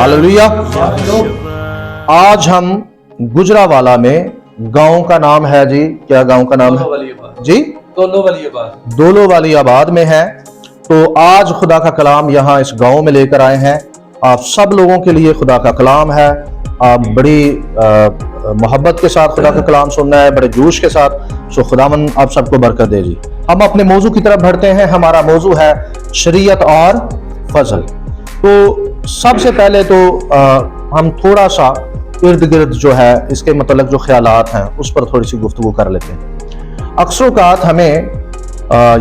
Hallelujah. आज हम गुजरावाला में, गांव का नाम है जी, क्या गांव का नाम है जी? दोलो वाली आबाद में है। तो आज खुदा का कलाम यहाँ इस गांव में लेकर आए हैं। आप सब लोगों के लिए खुदा का कलाम है। आप बड़ी मोहब्बत के साथ खुदा का कलाम सुनना है, बड़े जोश के साथ। सो खुदावन आप सबको बरकत दे जी। हम अपने मौजू की तरफ बढ़ते हैं। हमारा मौजू है शरीयत और फजल। तो सबसे पहले तो हम थोड़ा सा इर्द गिर्द जो है इसके मतलब जो ख्यालात हैं उस पर थोड़ी सी गुफ्तगू कर लेते हैं। अक्सर औक़ात हमें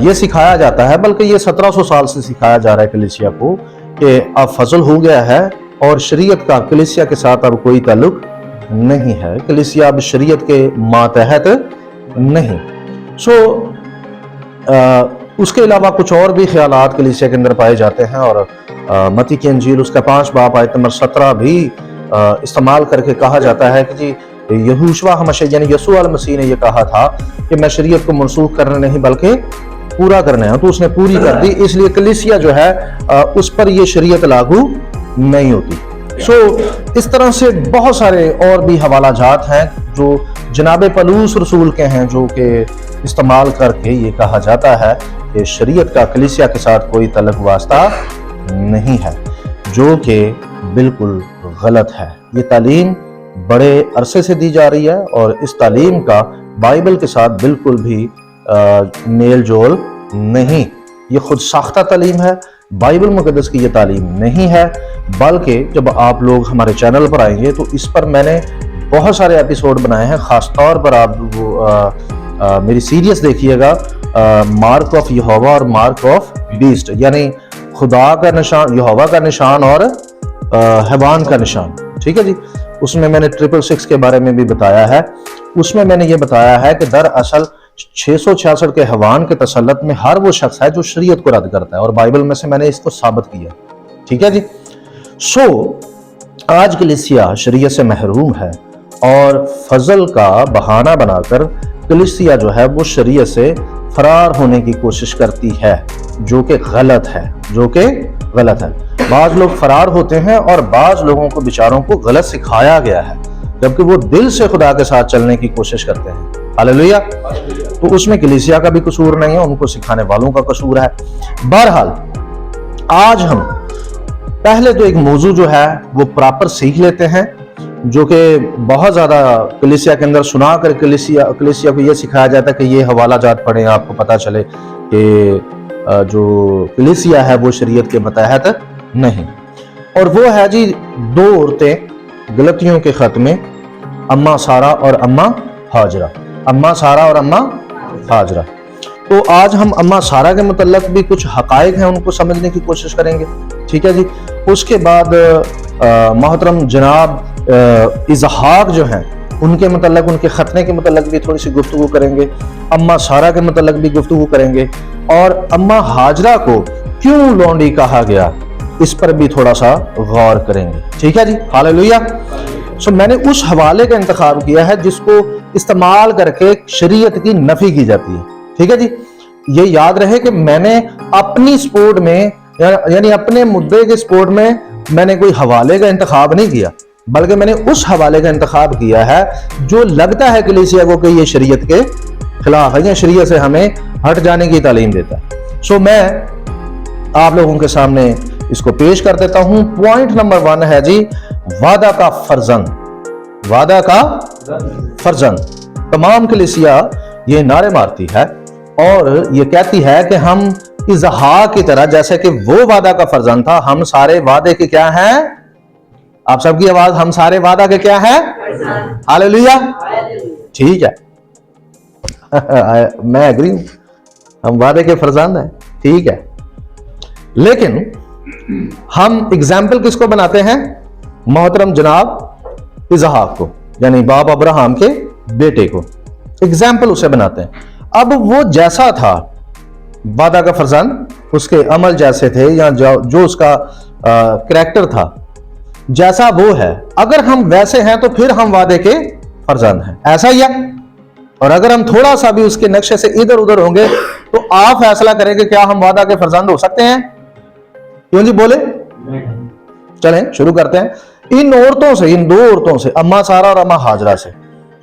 ये सिखाया जाता है, बल्कि ये 1700 साल से सिखाया जा रहा है कलीसिया को, कि अब फजल हो गया है और शरीयत का कलीसिया के साथ अब कोई ताल्लुक नहीं है। कलीसिया अब शरीयत के मातहत नहीं। उसके अलावा कुछ और भी ख्यालात कलीसिया के अंदर पाए जाते हैं। और मत्ती की इंजील उसका 5 बाब आयत नंबर 17 भी इस्तेमाल करके कहा जाता है कि जी यहोशुआ हमेशा यानी यीशु अल मसीह ने यह कहा था कि मैं शरीयत को मनसूख करने नहीं बल्कि पूरा करने हैं, तो उसने पूरी कर दी। इसलिए कलीसिया जो है उस पर यह शरीयत लागू नहीं होती। इस तरह से बहुत सारे और भी हवाला जात हैं जो जनाब पलूस रसूल के हैं, जो कि इस्तेमाल करके ये कहा जाता है कि शरीयत का कलीसिया के साथ कोई तल्लुक वास्ता नहीं है, जो कि बिल्कुल गलत है। ये तालीम बड़े अरसे से दी जा रही है और इस तालीम का बाइबल के साथ बिल्कुल भी मेल जोल नहीं। ये खुद साख्ता तालीम है, बाइबल मुकद्दस की ये तालीम नहीं है। बल्कि जब आप लोग हमारे चैनल पर आएंगे तो इस पर मैंने बहुत सारे एपिसोड बनाए हैं। ख़ास तौर पर आप मेरी सीरीज देखिएगा, मार्क ऑफ यहोवा और मार्क ऑफ बीस्ट, यानी खुदा का निशान, यहोवा का निशान और हैवान का निशान। ठीक है जी। उसमें मैंने 666 के बारे में भी बताया है। उसमें मैंने ये बताया है कि दरअसल 666 के हैवान के तसल्लुत में हर वो शख्स है जो शरीयत को रद्द करता है, और बाइबल में से मैंने इसको साबित किया। ठीक है जी। आज कलीसिया शरीयत से महरूम है और फजल का बहाना बनाकर कलीसिया जो है वो शरीयत से फरार होने की कोशिश करती है, जो कि गलत है। बाज लोग फरार होते हैं और बाज लोगों को बेचारों को गलत सिखाया गया है, जबकि वो दिल से खुदा के साथ चलने की कोशिश करते हैं। हालेलुया। तो उसमें कलीसिया का भी कसूर नहीं है, उनको सिखाने वालों का कसूर है। बहरहाल आज हम पहले तो एक मौजू जो है वो प्रॉपर सीख लेते हैं, जो कि बहुत ज्यादा कलीसिया के अंदर सुना कर कलीसिया को यह सिखाया जाता है कि ये हवाला जात पढ़ें, आपको पता चले कि जो कलीसिया है वो शरीयत के मतहत नहीं। और वो है जी 2 औरतें गलतियों के खत में, अम्मा सारा और अम्मा हाजरा। तो आज हम अम्मा सारा के मुतल्लक भी कुछ हकायक हैं उनको समझने की कोशिश करेंगे। ठीक है जी। उसके बाद मोहतरम जनाब इजहाक जो हैं उनके मुतल्लक, उनके खतने के मुतल्लक भी थोड़ी सी गुफ्तगू करेंगे। अम्मा सारा के मुतल्लक भी गुफ्तगू करेंगे। और अम्मा हाजरा को क्यों लौंडी कहा गया इस पर भी थोड़ा सा गौर करेंगे। ठीक है जी। हालेलुया। मैंने उस हवाले का इंतखाब किया है जिसको इस्तेमाल करके शरीयत की नफी की जाती है। ठीक है जी। ये याद रहे कि मैंने अपनी सपोर्ट में, यानी अपने मुद्दे के सपोर्ट में मैंने कोई हवाले का इंतखाब नहीं किया, बल्कि मैंने उस हवाले का इंतखाब किया है जो लगता है कलीसिया को कि ये शरीयत के खिलाफ है या शरीयत से हमें हट जाने की तालीम देता है। मैं आप लोगों के सामने इसको पेश कर देता हूं। पॉइंट नंबर 1 है जी वादा का फर्जन। तमाम कलीसिया ये नारे मारती है और ये कहती है कि हम इजहा की तरह, जैसे कि वो वादा का फर्जन था, हम सारे वादे के क्या हैं? आप सबकी आवाज, हम सारे वादा के क्या हैं? हालेलुया। ठीक है। मैं एग्री हूं, हम वादे के फर्जंद हैं। ठीक है। लेकिन हम एग्जाम्पल किसको बनाते हैं? मोहतरम जनाब इजहाक को, यानी बाप अब्राहम के बेटे को एग्जाम्पल उसे बनाते हैं। अब वो जैसा था वादा का फर्जंद, उसके अमल जैसे थे या जो उसका कैरेक्टर था, जैसा वो है, अगर हम वैसे हैं तो फिर हम वादे के फर्जंद हैं। ऐसा ही है। और अगर हम थोड़ा सा भी उसके नक्शे से इधर उधर होंगे तो आप फैसला करेंगे क्या हम वादा के फर्जंद हो सकते हैं? क्यों जी बोले? चलें शुरू करते हैं। इन औरतों से, इन दो औरतों से, अम्मा सारा और अम्मा हाजरा से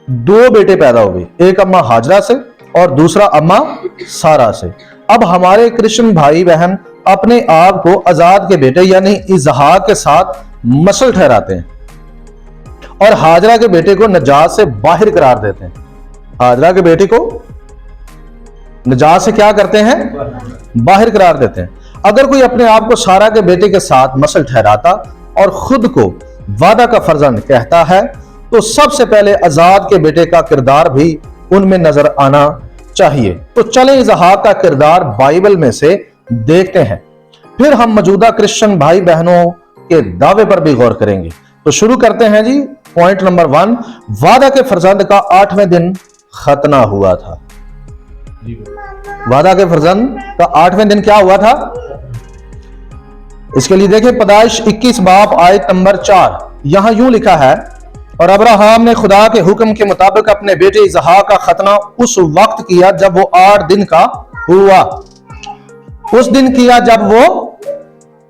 दो बेटे पैदा हुए, एक अम्मा हाजरा से और दूसरा अम्मा सारा से। अब हमारे क्रिश्चियन भाई बहन अपने आप को आजाद के बेटे यानी इजहाक के साथ मसल ठहराते हैं और हाजरा के बेटे को नजात से बाहर करार देते हैं। हाजरा के बेटे को नजात से क्या करते हैं? बाहर करार देते हैं। अगर कोई अपने आप को सारा के बेटे के साथ मसल ठहराता और खुद को वादा का फर्जंद कहता है तो सबसे पहले आजाद के बेटे का किरदार भी उनमें नजर आना चाहिए। तो चलें इजहाक का किरदार बाइबल में से देखते हैं, फिर हम मौजूदा क्रिश्चियन भाई बहनों के दावे पर भी गौर करेंगे। तो शुरू करते हैं जी। पॉइंट नंबर 1, वादा के फर्जंद का 8वें दिन खतना हुआ था। वादा के फर्जंद का 8वें दिन क्या हुआ था? इसके लिए देखें पैदाइश 21 बाब आयत नंबर 4, यहां यूं लिखा है, और अब्राहम ने खुदा के हुक्म के मुताबिक अपने बेटे इसहाक का खतना उस वक्त किया जब वो 8 दिन का हुआ। उस दिन किया जब वो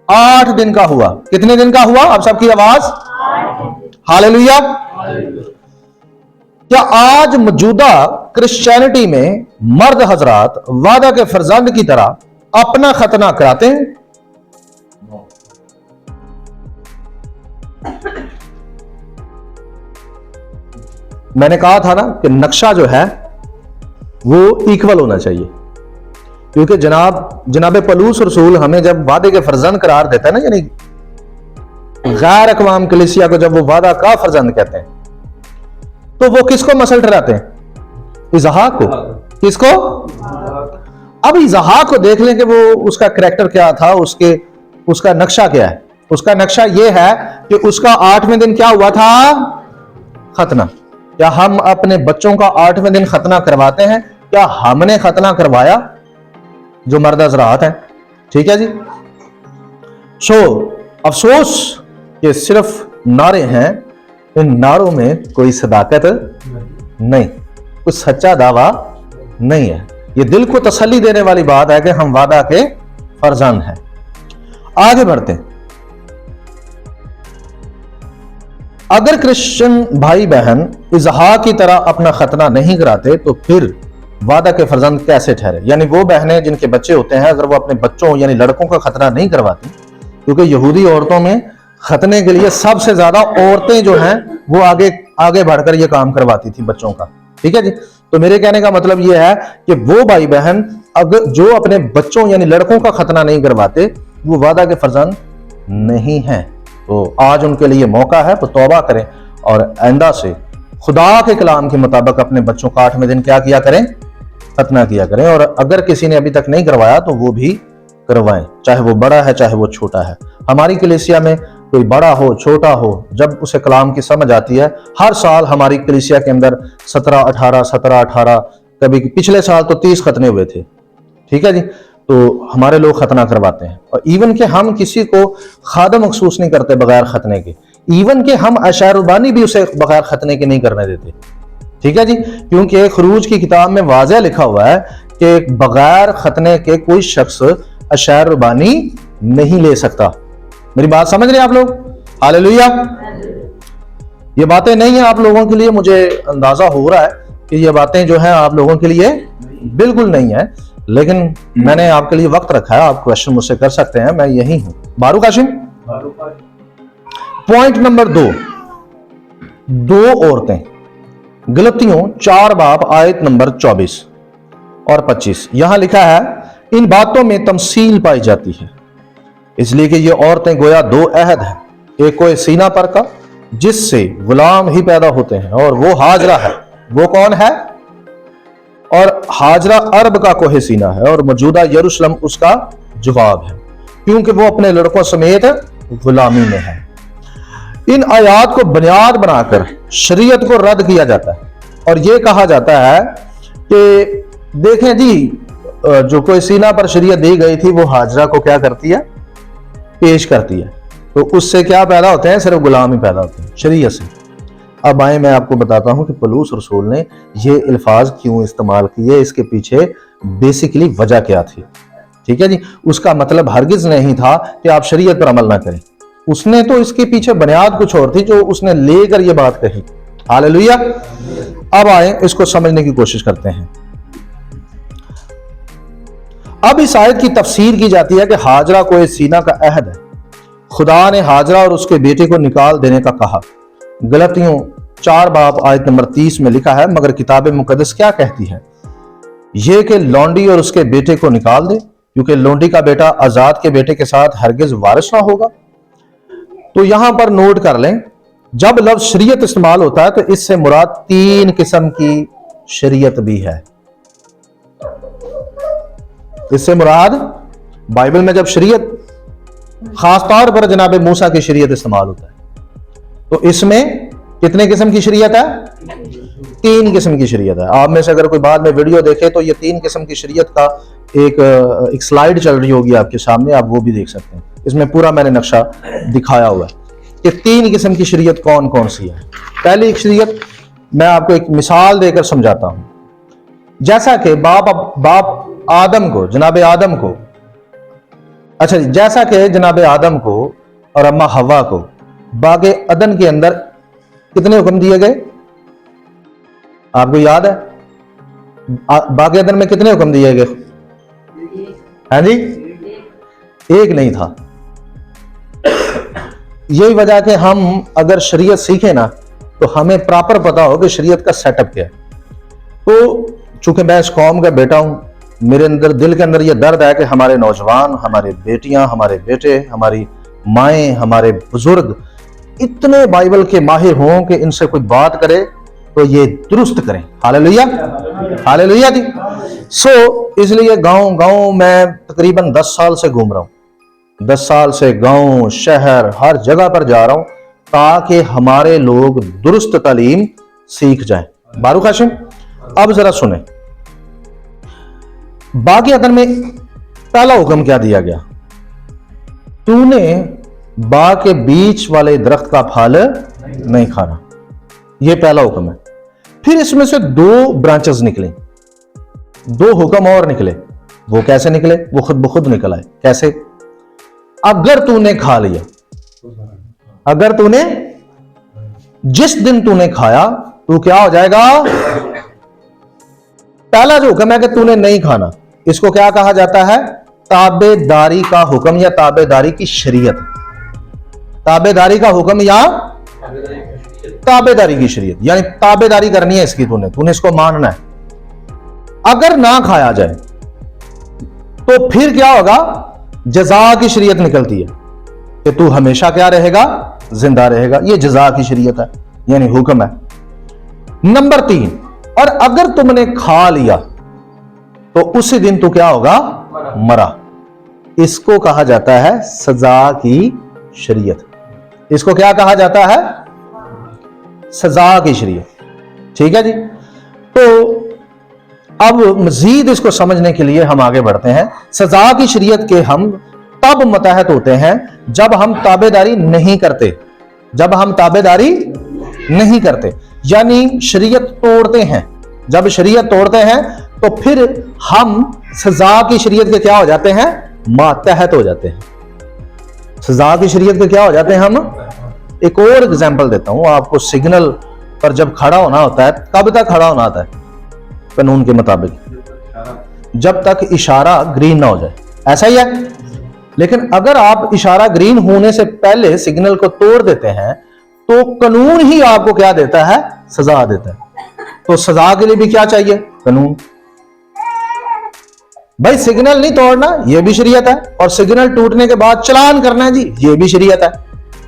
8 दिन का हुआ। कितने दिन का हुआ? आप सबकी आवाज हालेलुया। क्या आज मौजूदा क्रिश्चियनिटी में मर्द हजरात वादा के फर्जंद की तरह अपना खतना कराते हैं? मैंने कहा था ना कि नक्शा जो है वो इक्वल होना चाहिए, क्योंकि जनाब पलूस रसूल हमें जब वादे के फर्जंद करार देता है ना, यानी गैर अक़वाम कलीसिया को जब वो वादा का फर्जंद कहते हैं तो वो किसको मसल ठहराते हैं? इजहाक को। किसको? अब इजहाक को देख लें कि वो उसका करैक्टर क्या था, उसका नक्शा क्या है। उसका नक्शा ये है कि उसका 8वें दिन क्या हुआ था? खतना। क्या हम अपने बच्चों का 8वें दिन खतना करवाते हैं? क्या हमने खतना करवाया जो मर्द हज़रात हैं? ठीक है जी। अफसोस कि सिर्फ नारे हैं, इन नारों में कोई सदाकत नहीं, कोई सच्चा दावा नहीं है। ये दिल को तसल्ली देने वाली बात है कि हम वादा के फर्जंद हैं। आगे बढ़ते हैं। अगर क्रिश्चियन भाई बहन इजहाक की तरह अपना खतना नहीं कराते तो फिर वादा के फर्जंद कैसे ठहरे? यानी वो बहनें जिनके बच्चे होते हैं, अगर वो अपने बच्चों यानी लड़कों का खतना नहीं करवाती, क्योंकि यहूदी औरतों में खतने के लिए सबसे ज्यादा औरतें जो हैं वो आगे बढ़कर ये काम करवाती थी बच्चों का। ठीक है जी। तो मेरे कहने का मतलब ये है कि वो भाई बहन अगर जो अपने बच्चों यानी लड़कों का खतना नहीं करवाते वो वादा के फर्जंद नहीं हैं। तो आज उनके लिए मौका है, तो तौबा करें और आइंदा से खुदा के कलाम के मुताबिक अपने बच्चों का 8वें दिन क्या किया करें? खतना किया करें। और अगर किसी ने अभी तक नहीं करवाया तो वो भी करवाएं, चाहे वो बड़ा है चाहे वो छोटा है। हमारी कलीसिया में कोई बड़ा हो छोटा हो, जब उसे कलाम की समझ आती है, हर साल हमारी कलीसिया के अंदर 17-18 कभी पिछले साल तो 30 खतने हुए थे। ठीक है जी। तो हमारे लोग खतना करवाते हैं, और इवन के हम किसी को खादम मखसूस नहीं करते बगैर खतने के। इवन के हम अशारुबानी भी उसे बगैर खतने के नहीं करने देते। ठीक है जी। क्योंकि खरूज की किताब में वाज़ेह लिखा हुआ है कि बगैर खतने के कोई शख्स अशारुबानी नहीं ले सकता। मेरी बात समझ रहे हैं आप लोग? हालेलुया। ये बातें नहीं है आप लोगों के लिए, मुझे अंदाजा हो रहा है कि ये बातें जो हैं आप लोगों के लिए बिल्कुल नहीं है, लेकिन मैंने आपके लिए वक्त रखा है। आप क्वेश्चन मुझसे कर सकते हैं, मैं यही हूं। बारूक हाशिम। पॉइंट नंबर 2, दो औरतें। गलतियों 4 बाब आयत नंबर 24 और 25, यहां लिखा है, इन बातों में तमसील पाई जाती है, इसलिए कि ये औरतें गोया 2 अहद हैं, एक कोई सीना पर का जिससे गुलाम ही पैदा होते हैं, और वो हाजरा है। वो कौन है? और हाजरा अरब का कोहे सीना है, और मौजूदा यरूशलेम उसका जवाब है, क्योंकि वो अपने लड़कों समेत गुलामी में है। इन आयात को बुनियाद बनाकर शरीयत को रद्द किया जाता है, और यह कहा जाता है कि देखें जी, जो कोई सीना पर शरीयत दी गई थी वो हाजरा को क्या करती है? पेश करती है। तो उससे क्या पैदा होते हैं? सिर्फ गुलाम ही पैदा होते हैं शरीयत से। अब आए मैं आपको बताता हूं कि पलूस रसूल ने ये अल्फाज क्यों इस्तेमाल किए, इसके पीछे बेसिकली वजह क्या थी। ठीक है जी। उसका मतलब हरगिज नहीं था कि आप शरीयत पर अमल ना करें। उसने तो इसके पीछे बुनियाद कुछ और थी जो उसने लेकर ये बात कही। हालेलुया। अब आए इसको समझने की कोशिश करते हैं। अब इस आयत की तफसीर की जाती है कि हाजरा को सीना का अहद है। खुदा ने हाजरा और उसके बेटे को निकाल देने का कहा। गलतियों 4 बाब आयत नंबर 30 में लिखा है, मगर किताब मुकद्दस क्या कहती है? यह कि लौंडी और उसके बेटे को निकाल दे, क्योंकि लौंडी का बेटा आजाद के बेटे के साथ हरगिज वारिस ना होगा। तो यहां पर नोट कर लें, जब लफ्ज शरीयत इस्तेमाल होता है तो इससे मुराद 3 किस्म की शरीयत भी है। इससे मुराद बाइबल में जब शरीयत खासतौर पर जनाब मूसा की शरीयत इस्तेमाल होता है तो इसमें कितने किस्म की शरीयत है? 3 किस्म की शरीयत है। आप में से अगर कोई बाद में वीडियो देखे तो ये 3 किस्म की शरीयत का एक स्लाइड चल रही होगी आपके सामने, आप वो भी देख सकते हैं। इसमें पूरा मैंने नक्शा दिखाया हुआ है कि 3 किस्म की शरीयत कौन कौन सी है। पहली एक शरीयत मैं आपको एक मिसाल देकर समझाता हूं। जैसा कि बाप आदम को, जनाब आदम को, अच्छा जैसा कि जनाब आदम को और अम्मा हवा को बागे अदन के अंदर कितने हुक्म दिए गए? आपको याद है? बागे अदन में कितने हुक्म दिए गए? हाँ जी, एक नहीं था। यही वजह कि हम अगर शरीयत सीखें ना तो हमें प्रॉपर पता हो कि शरीयत का सेटअप क्या है। तो चूंकि मैं इस कौम का बेटा हूं, मेरे अंदर दिल के अंदर यह दर्द है कि हमारे नौजवान, हमारे बेटियां, हमारे बेटे, हमारी माएं, हमारे बुजुर्ग इतने बाइबल के माहिर हों कि इनसे कोई बात करे तो ये दुरुस्त करें। हालेलुया, हालेलुया जी। इसलिए गांव गांव मैं तकरीबन 10 साल से घूम रहा हूं। 10 साल से गांव, शहर, हर जगह पर जा रहा हूं ताकि हमारे लोग दुरुस्त तालीम सीख जाएं। बारूक हाशिम, अब जरा सुने, बागी अदन में पहला हुक्म क्या दिया गया? तूने बाग के बीच वाले दरख्त का फल नहीं खाना। यह पहला हुक्म है। फिर इसमें से 2 ब्रांचेस निकले, 2 हुक्म और निकले। वो कैसे निकले? वो खुद ब खुद निकल आए। कैसे? अगर तूने खा लिया, अगर तूने जिस दिन तूने खाया तो क्या हो जाएगा? पहला जो हुक्म है कि तूने नहीं खाना, इसको क्या कहा जाता है? ताबेदारी का हुक्म या ताबेदारी की शरीयत। ताबेदारी का हुक्म या ताबेदारी की शरीयत, यानी ताबेदारी करनी है इसकी, तूने इसको मानना है। अगर ना खाया जाए तो फिर क्या होगा? जजा की शरीयत निकलती है कि तू हमेशा क्या रहेगा? जिंदा रहेगा। यह जजा की शरीयत है, यानी हुक्म है। नंबर 3, और अगर तुमने खा लिया तो उसी दिन तू क्या होगा? मरा। इसको कहा जाता है सजा की शरीयत। इसको क्या कहा जाता है? सजा की शरीयत। ठीक है जी। तो अब मजीद इसको समझने के लिए हम आगे बढ़ते हैं। सजा की शरीयत के हम तब मतहत होते हैं जब हम ताबेदारी नहीं करते, जब हम ताबेदारी नहीं करते, यानी शरीयत तोड़ते हैं। जब शरीयत तोड़ते हैं तो फिर हम सजा की शरीयत के क्या हो जाते हैं? मातहत हो जाते हैं। सजा की शरीयत के क्या हो जाते हैं हम? एक और एग्जांपल देता हूं आपको। सिग्नल पर जब खड़ा होना होता है, कब तक खड़ा होना होता है कानून के मुताबिक? जब तक इशारा ग्रीन ना हो जाए, ऐसा ही है। लेकिन अगर आप इशारा ग्रीन होने से पहले सिग्नल को तोड़ देते हैं तो कानून ही आपको क्या देता है? सजा देता है। तो सजा के लिए भी क्या चाहिए? कानून। भाई सिग्नल नहीं तोड़ना, यह भी शरीयत है, और सिग्नल टूटने के बाद चलान करना है जी, यह भी शरीयत है।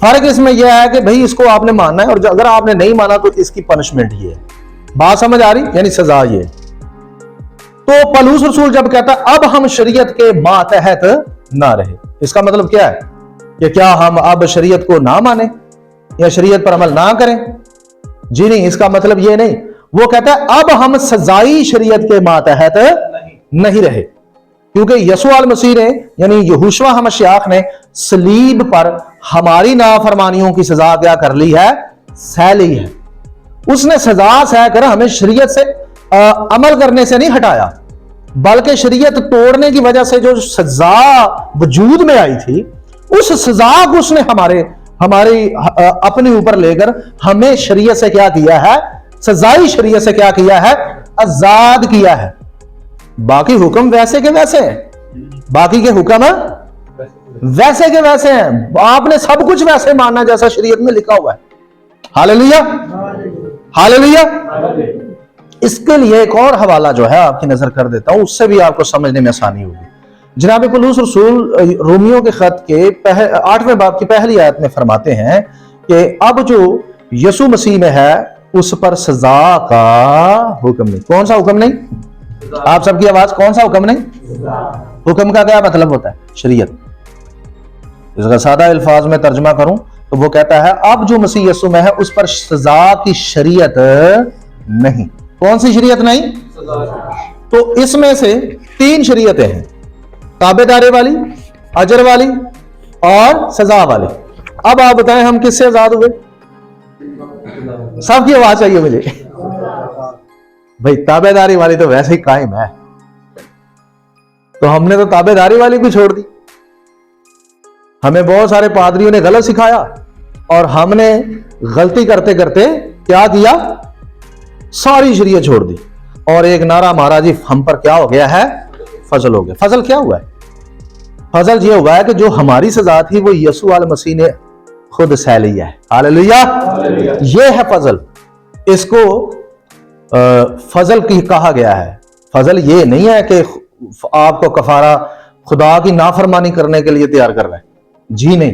फर्क इसमें यह है कि भाई इसको आपने मानना है, और अगर आपने नहीं माना तो इसकी पनिशमेंट ये है। बात समझ आ रही? यानी सजा ये। तो पलूस रसूल जब कहता है अब हम शरीयत के मातहत ना रहे, इसका मतलब क्या है? कि क्या हम अब शरीयत को ना माने या शरीयत पर अमल ना करें? जी नहीं, इसका मतलब ये नहीं। वो कहता है अब हम सजाई शरीयत के मातहत नहीं रहे, क्योंकि यीशु अल मसीह ने, यानी यहोशुआ हमशयाख ने सलीब पर हमारी नाफरमानियों की सजा क्या कर ली है? सह ली है। उसने सजा सहकर हमें शरीयत से अमल करने से नहीं हटाया, बल्कि शरीयत तोड़ने की वजह से जो सजा वजूद में आई थी उस सजा को उसने हमारी अपने ऊपर लेकर हमें शरीयत से क्या किया है, सजाई शरीयत से क्या किया है, आजाद किया है। बाकी हुक्म वैसे के वैसे हैं, बाकी के हुक्म वैसे के वैसे हैं। आपने सब कुछ वैसे मानना जैसा शरीयत में लिखा हुआ है। Hallelujah, hallelujah. इसके लिए एक और हवाला जो है आपकी नजर कर देता हूं, उससे भी आपको समझने में आसानी होगी। जनाब पौलुस रसूल रोमियो के खत के 8वें बाब की पहली आयत में फरमाते हैं कि अब जो यसु मसीह में है उस पर सजा का हुक्म नहीं। कौन सा हुक्म नहीं? आप सबकी आवाज, कौन सा हुक्म नहीं? हुक्म का क्या मतलब होता है? शरीयत। इसका सादा अल्फाज में तर्जमा करूं तो वो कहता है अब जो मसीह यसु में है उस पर सजा की शरीयत नहीं। कौन सी शरीयत नहीं? तो इसमें से 3 शरीयतें हैं, ताबेदारी वाली, अजर वाली और सजा वाली। अब आप बताएं हम किससे आजाद हुए? सबकी आवाज चाहिए मुझे भाई। ताबेदारी वाली तो वैसे ही कायम है, तो हमने तो ताबेदारी वाली भी छोड़ दी। हमें बहुत सारे पादरियों ने गलत सिखाया और हमने गलती करते करते क्या किया, सारी शरीयत छोड़ दी और एक नारा मारा जी हम पर क्या हो गया है, फजल हो गया। फजल क्या हुआ है? फजल ये हुआ है कि जो हमारी सजा थी वो यसू अल मसीह ने खुद सह लिया है। हालेलुया, ये है फजल। इसको फजल की कहा गया है। फजल ये नहीं है कि आपको कफारा खुदा की नाफरमानी करने के लिए तैयार कर रहा है, जी नहीं।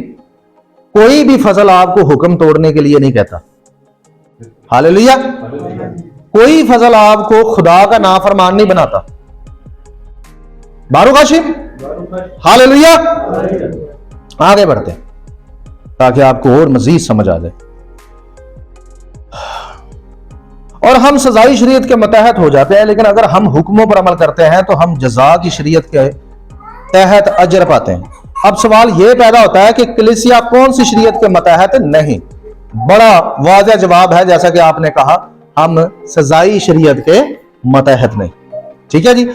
कोई भी फजल आपको हुक्म तोड़ने के लिए नहीं कहता। हालेलुया, कोई फजल आपको खुदा का नाफरमान नहीं बनाता। बारूक हाशिम, हालेलुया। आगे बढ़ते हैं ताकि आपको और मजीद समझ आ जाए। और हम सजाई शरीयत के मतहत हो जाते हैं, लेकिन अगर हम हुक्मों पर अमल करते हैं तो हम जजा की शरीयत के तहत अजर पाते हैं। अब सवाल यह पैदा होता है कि कलीसिया कौन सी शरीयत के मतहत नहीं? बड़ा वाज़ेह जवाब है, जैसा कि आपने कहा, हम सजाई शरीयत के मतहत नहीं। ठीक है जी।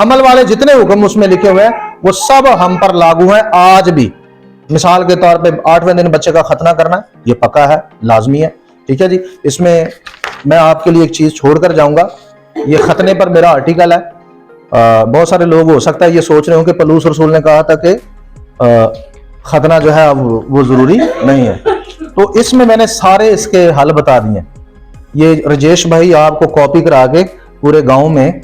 अमल वाले जितने हुक्म उसमें लिखे हुए हैं वो सब हम पर लागू हैं आज भी। मिसाल के तौर पे 8वें दिन बच्चे का खतना करना, ये पक्का है, लाजमी है। ठीक है जी। इसमें मैं आपके लिए एक चीज छोड़कर जाऊंगा, ये खतने पर मेरा आर्टिकल है। बहुत सारे लोग हो सकता है ये सोच रहे हो कि पौलुस रसूल ने कहा था कि खतना जो है अब वो जरूरी नहीं है, तो इसमें मैंने सारे इसके हल बता दिए। ये राजेश भाई आपको कॉपी करा के पूरे गांव में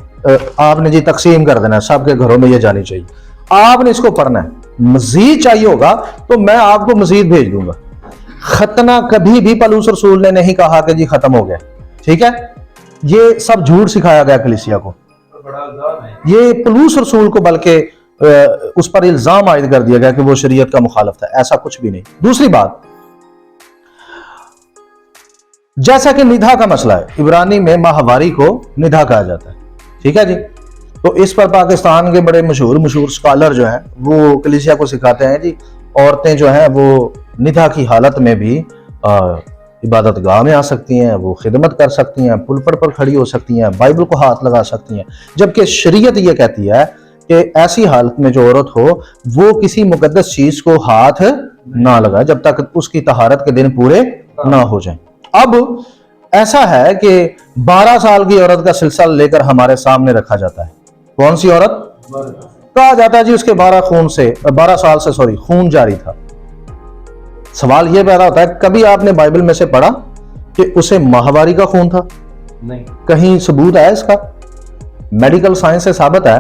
आपने जी तकसीम कर देना है, सबके घरों में ये जानी चाहिए। आपने इसको पढ़ना है। मजीद चाहिए होगा तो मैं आपको मजीद भेज दूंगा। खतना कभी भी पौलुस रसूल ने नहीं कहा कि जी खत्म हो गया। ठीक है, ये सब झूठ सिखाया गया कलीसिया को। ये पौलुस रसूल को बल्कि उस पर इल्जाम आयद कर दिया गया कि वो शरीयत का मुखालिफ था। ऐसा कुछ भी नहीं। दूसरी बात, जैसा कि निधा का मसला है, इब्रानी में माहवारी को निधा कहा जाता है। ठीक है जी। तो इस पर पाकिस्तान के बड़े मशहूर स्कॉलर जो हैं वो कलीसिया को सिखाते हैं जी औरतें जो हैं वो निधा की हालत में भी इबादत गाह में आ सकती हैं, वो खिदमत कर सकती हैं, पुलपट पर खड़ी हो सकती हैं, बाइबल को हाथ लगा सकती हैं। जबकि शरीयत ये कहती है कि ऐसी हालत में जो औरत हो वो किसी मुकद्दस चीज को हाथ ना लगाए जब तक उसकी तहारत के दिन पूरे ना हो जाएं। अब ऐसा है कि 12 साल की औरत का सिलसिला लेकर हमारे सामने रखा जाता है। कौन सी औरत? कहा जाता है जी उसके 12 साल से खून जारी था। सवाल यह पैदा होता है, कभी आपने बाइबल में से पढ़ा कि उसे माहवारी का खून था? नहीं। कहीं सबूत है इसका? मेडिकल साइंस से साबित है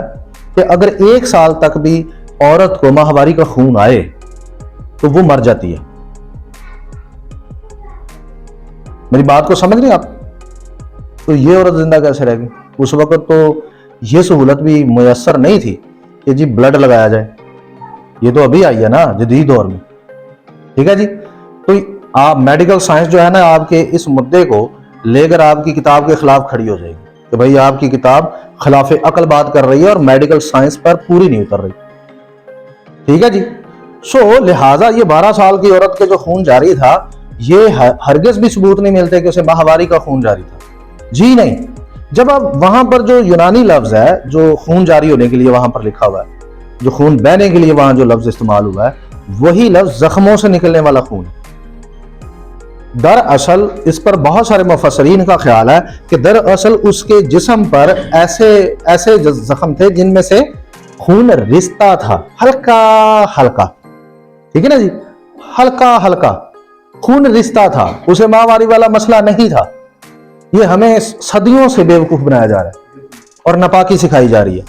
कि अगर 1 साल तक भी औरत को माहवारी का खून आए तो वो मर जाती है। मेरी बात को समझ रहे आप? तो ये औरत जिंदा कैसे रहेगी? उस वक्त तो ये सहूलत भी मुयस्सर नहीं थी कि जी ब्लड लगाया जाए। ये तो अभी आई है ना जदीद दौर में। ठीक है जी। तो आप मेडिकल साइंस जो है ना आपके इस मुद्दे को लेकर आपकी किताब के खिलाफ खड़ी हो जाएगी कि भाई आपकी किताब खिलाफ अकल बात कर रही है और मेडिकल साइंस पर पूरी नहीं उतर रही। ठीक है जी। सो लिहाजा ये 12 साल की औरत के जो खून जारी था ये हरगिज भी सबूत नहीं मिलते कि उसे माहवारी का खून जारी था। जी नहीं। जब अब वहां पर जो यूनानी लफ्ज है जो खून जारी होने के लिए वहां पर लिखा हुआ है, जो खून बहने के लिए वहां जो लफ्ज इस्तेमाल हुआ है वही लफ्ज जख्मों से निकलने वाला खून। दरअसल इस पर बहुत सारे मुफस्सरीन का ख्याल है कि दरअसल उसके जिस्म पर ऐसे ऐसे जख्म थे जिनमें से खून रिश्ता था, हल्का हल्का, ठीक है ना जी, हल्का हल्का खून रिश्ता था, उसे माहवारी वाला मसला नहीं था। ये हमें सदियों से बेवकूफ बनाया जा रहा है और नापाकी सिखाई जा रही है।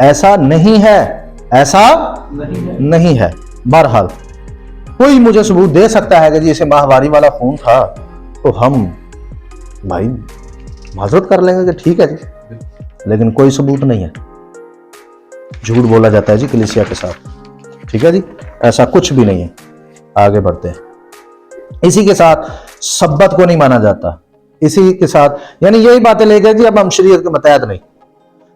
ऐसा नहीं है, ऐसा नहीं है। बहरहाल कोई मुझे सबूत दे सकता है कि जी इसे माहवारी वाला खून था, तो हम भाई माजरत कर लेंगे कि ठीक है जी, लेकिन कोई सबूत नहीं है। झूठ बोला जाता है जी कलीसिया के साथ, ठीक है जी, ऐसा कुछ भी नहीं है। आगे बढ़ते हैं। इसी के साथ सब्बत को नहीं माना जाता, इसी के साथ यानी यही बातें ले गए जी, अब हम शरीयत के मतहत नहीं,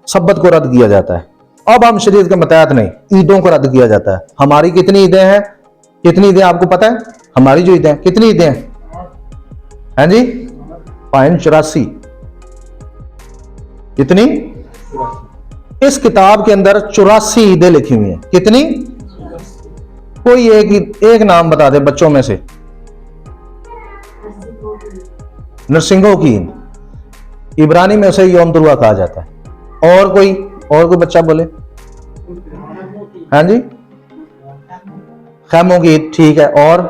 सब्बत को रद्द किया जाता है। अब हम शरीयत के मतहत नहीं, ईदों को रद्द किया जाता है। हमारी कितनी ईदें हैं, कितनी ईदें आपको पता है? हमारी जो ईदें, कितनी ईदें हैं जी? 84। कितनी? इस किताब के अंदर 84 ईदें लिखी हुई हैं। कितनी? कोई एक नाम बता दे बच्चों में से। नरसिंगों की ईद, इब्रानी में उसे यौम तुरुआ कहा जाता है। और कोई बच्चा बोले? हाँ जी, खैमों की ईद, ठीक है। और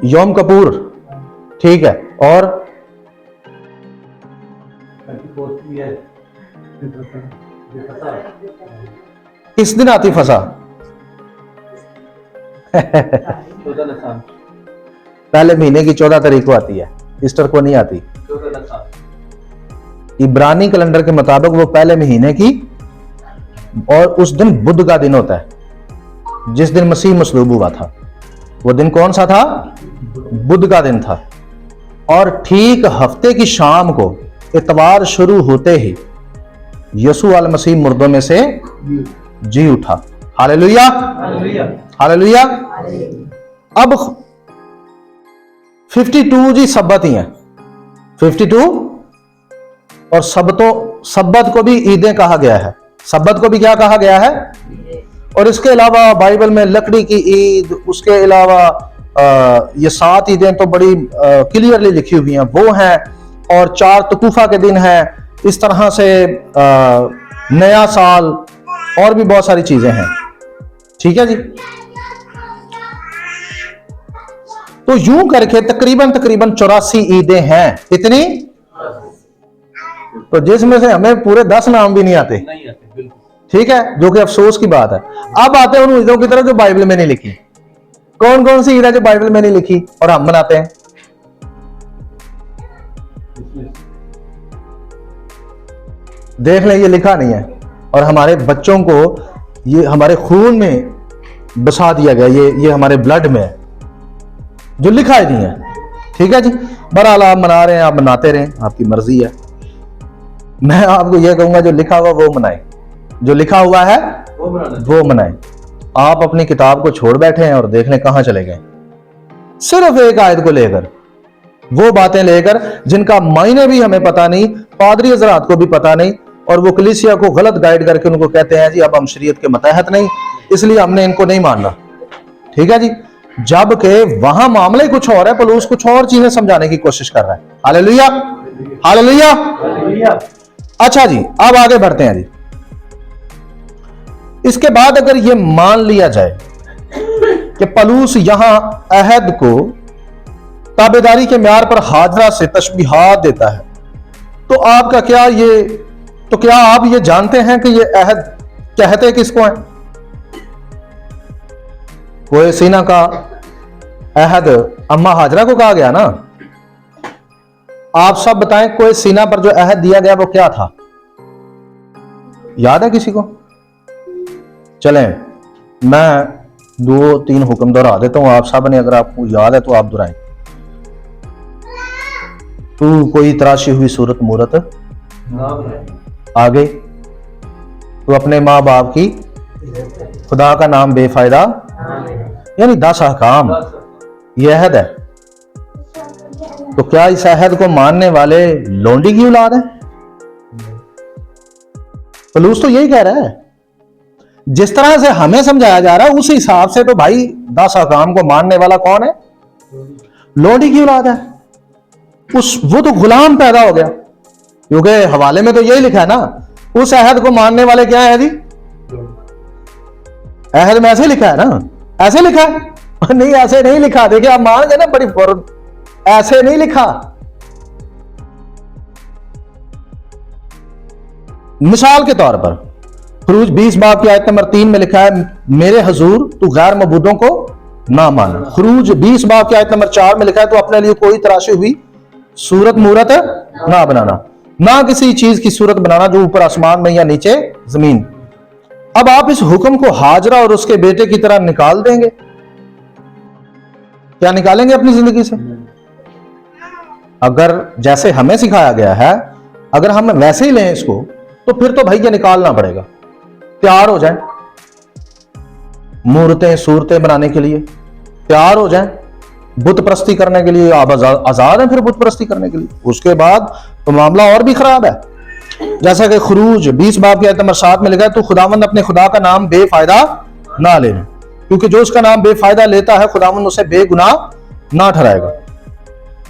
यौम कपूर, ठीक है। और किस दिन आती फसा? पहले महीने की 14 तारीख को आती है, ईस्टर को नहीं आती। इब्रानी कैलेंडर के मुताबिक वो पहले महीने की, और उस दिन बुध का दिन होता है जिस दिन मसीह मसलूब हुआ था। वो दिन कौन सा था? बुध का दिन था। और ठीक हफ्ते की शाम को इतवार शुरू होते ही यसू अल मसीह मुर्दों में से जी उठा। Hallelujah, hallelujah. अब 52 जी सब्बत ही है, 52। और सब्बत को भी ईदें कहा गया है, सब्बत को भी क्या कहा गया है? और इसके अलावा बाइबल में लकड़ी की ईद, उसके अलावा ये 7 ईदें तो बड़ी क्लियरली लिखी हुई हैं, वो हैं। और 4 तकूफा के दिन हैं, इस तरह से नया साल, और भी बहुत सारी चीजें हैं, ठीक है जी। तो यूं करके तकरीबन 84 ईदें हैं। कितनी? तो जिसमें से हमें पूरे 10 नाम भी नहीं आते, ठीक है, जो कि अफसोस की बात है। अब आते हैं उन ईदों की तरफ जो बाइबल में नहीं लिखी। कौन कौन सी ईद है जो बाइबल में नहीं लिखी और हम मनाते हैं? देख लें, ये लिखा नहीं है और हमारे बच्चों को ये हमारे खून में बसा दिया गया, ये हमारे ब्लड में है, जो लिखा ही नहीं है, ठीक है जी। बहरहाल आप मना रहे हैं, आप मनाते रहें, आपकी मर्जी है। मैं आपको यह कहूंगा जो लिखा हुआ वो मनाए, जो लिखा हुआ है वो मनाए। आप अपनी किताब को छोड़ बैठे हैं और देख लें कहां चले गए, सिर्फ एक आयत को लेकर, वो बातें लेकर जिनका मायने भी हमें पता नहीं, पादरी हजरात को भी पता नहीं, और वो कलीसिया को गलत गाइड करके उनको कहते हैं जी अब हम शरीयत के मतहत नहीं, इसलिए हमने इनको नहीं मानना, ठीक है जी। जबकि वहां मामले कुछ और है, पौलुस कुछ और चीजें समझाने की कोशिश कर रहा है। Hallelujah, hallelujah. अच्छा जी, अब आगे बढ़ते हैं जी। इसके बाद अगर यह मान लिया जाए कि पौलुस यहां अहद को ताबेदारी के म्यार पर हाजरा से तशबीहात देता है, तो आपका क्या आप ये जानते हैं कि ये अहद कहते किसको है? कोई सीना का अहद अम्मा हाजरा को कहा गया ना। आप सब बताएं, कोई सीना पर जो अहद दिया गया वो क्या था? याद है किसी को? चलें, मैं 2-3 हुक्म दोहरा देता हूं, आप सब ने अगर आपको याद है तो आप दोहराएं। तू कोई तराशी हुई सूरत मूरत आगे, तू अपने माँ बाप की, खुदा का नाम बेफायदा, यानी 10 अहकाम, यह अहद है। तो क्या इस अहद को मानने वाले लोंडी की औलाद है? पौलुस तो यही कह रहा है जिस तरह से हमें समझाया जा रहा है उस हिसाब से तो भाई 10 अहकाम को मानने वाला कौन है? लोडी की औलाद है। वो तो गुलाम पैदा हो गया, क्योंकि हवाले में तो यही लिखा है ना, उस अहद को मानने वाले क्या है जी? अहद में ऐसे लिखा है ना, ऐसे लिखा है? नहीं, ऐसे नहीं लिखा। देखिए आप मान गए ना बड़ी फौरन, ऐसे नहीं लिखा। मिसाल के तौर पर खुरूज 20 बाब की आयत नंबर 3 में लिखा है, मेरे हजूर तू गैर मबूदों को ना मान। खुरूज 20 बाब की आयत नंबर 4 में लिखा है, तो अपने लिए कोई तराशी हुई सूरत मूरत ना बनाना, ना किसी चीज की सूरत बनाना जो ऊपर आसमान में या नीचे जमीन। अब आप इस हुक्म को हाजरा और उसके बेटे की तरह निकाल देंगे। क्या निकालेंगे अपनी जिंदगी से? अगर जैसे हमें सिखाया गया है, अगर हम वैसे ही लें इसको, तो फिर तो भैया निकालना पड़ेगा। तैयार हो जाए, मूर्तें सूरतें बनाने के लिए तैयार हो जाए, बुत परस्ती करने के लिए आप आजाद हैं फिर बुत परस्ती करने के लिए। उसके बाद तो मामला और भी खराब है। जैसा कि खुरूज 20 बाब की आयत नंबर 7 में लिखा है, तो खुदावंद अपने खुदा का नाम बेफायदा ना लेना, क्योंकि जो उसका नाम बेफायदा लेता है खुदावंद उसे बेगुनाह ना ठहराएगा।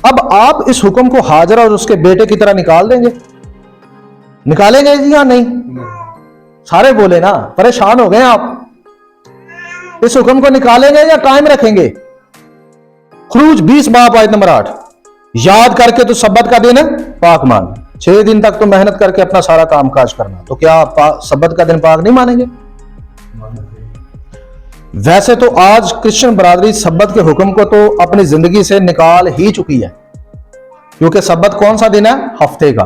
अब आप इस हुक्म को हाजरा और उसके बेटे की तरह निकाल देंगे, निकालेंगे जी या नहीं? सारे बोले ना, परेशान हो गए आप। इस हुक्म को निकालेंगे या कायम रखेंगे? खुरूज 20 बाब आयत नंबर 8, याद करके तो सब्बत का दिन पाक मान, 6 दिन तक तो मेहनत करके अपना सारा काम काज करना, तो क्या आप सब्बत का दिन पाक नहीं मानेंगे? वैसे तो आज क्रिश्चियन बरादरी सब्बत के हुक्म को तो अपनी जिंदगी से निकाल ही चुकी है, क्योंकि सब्बत कौन सा दिन है? हफ्ते का,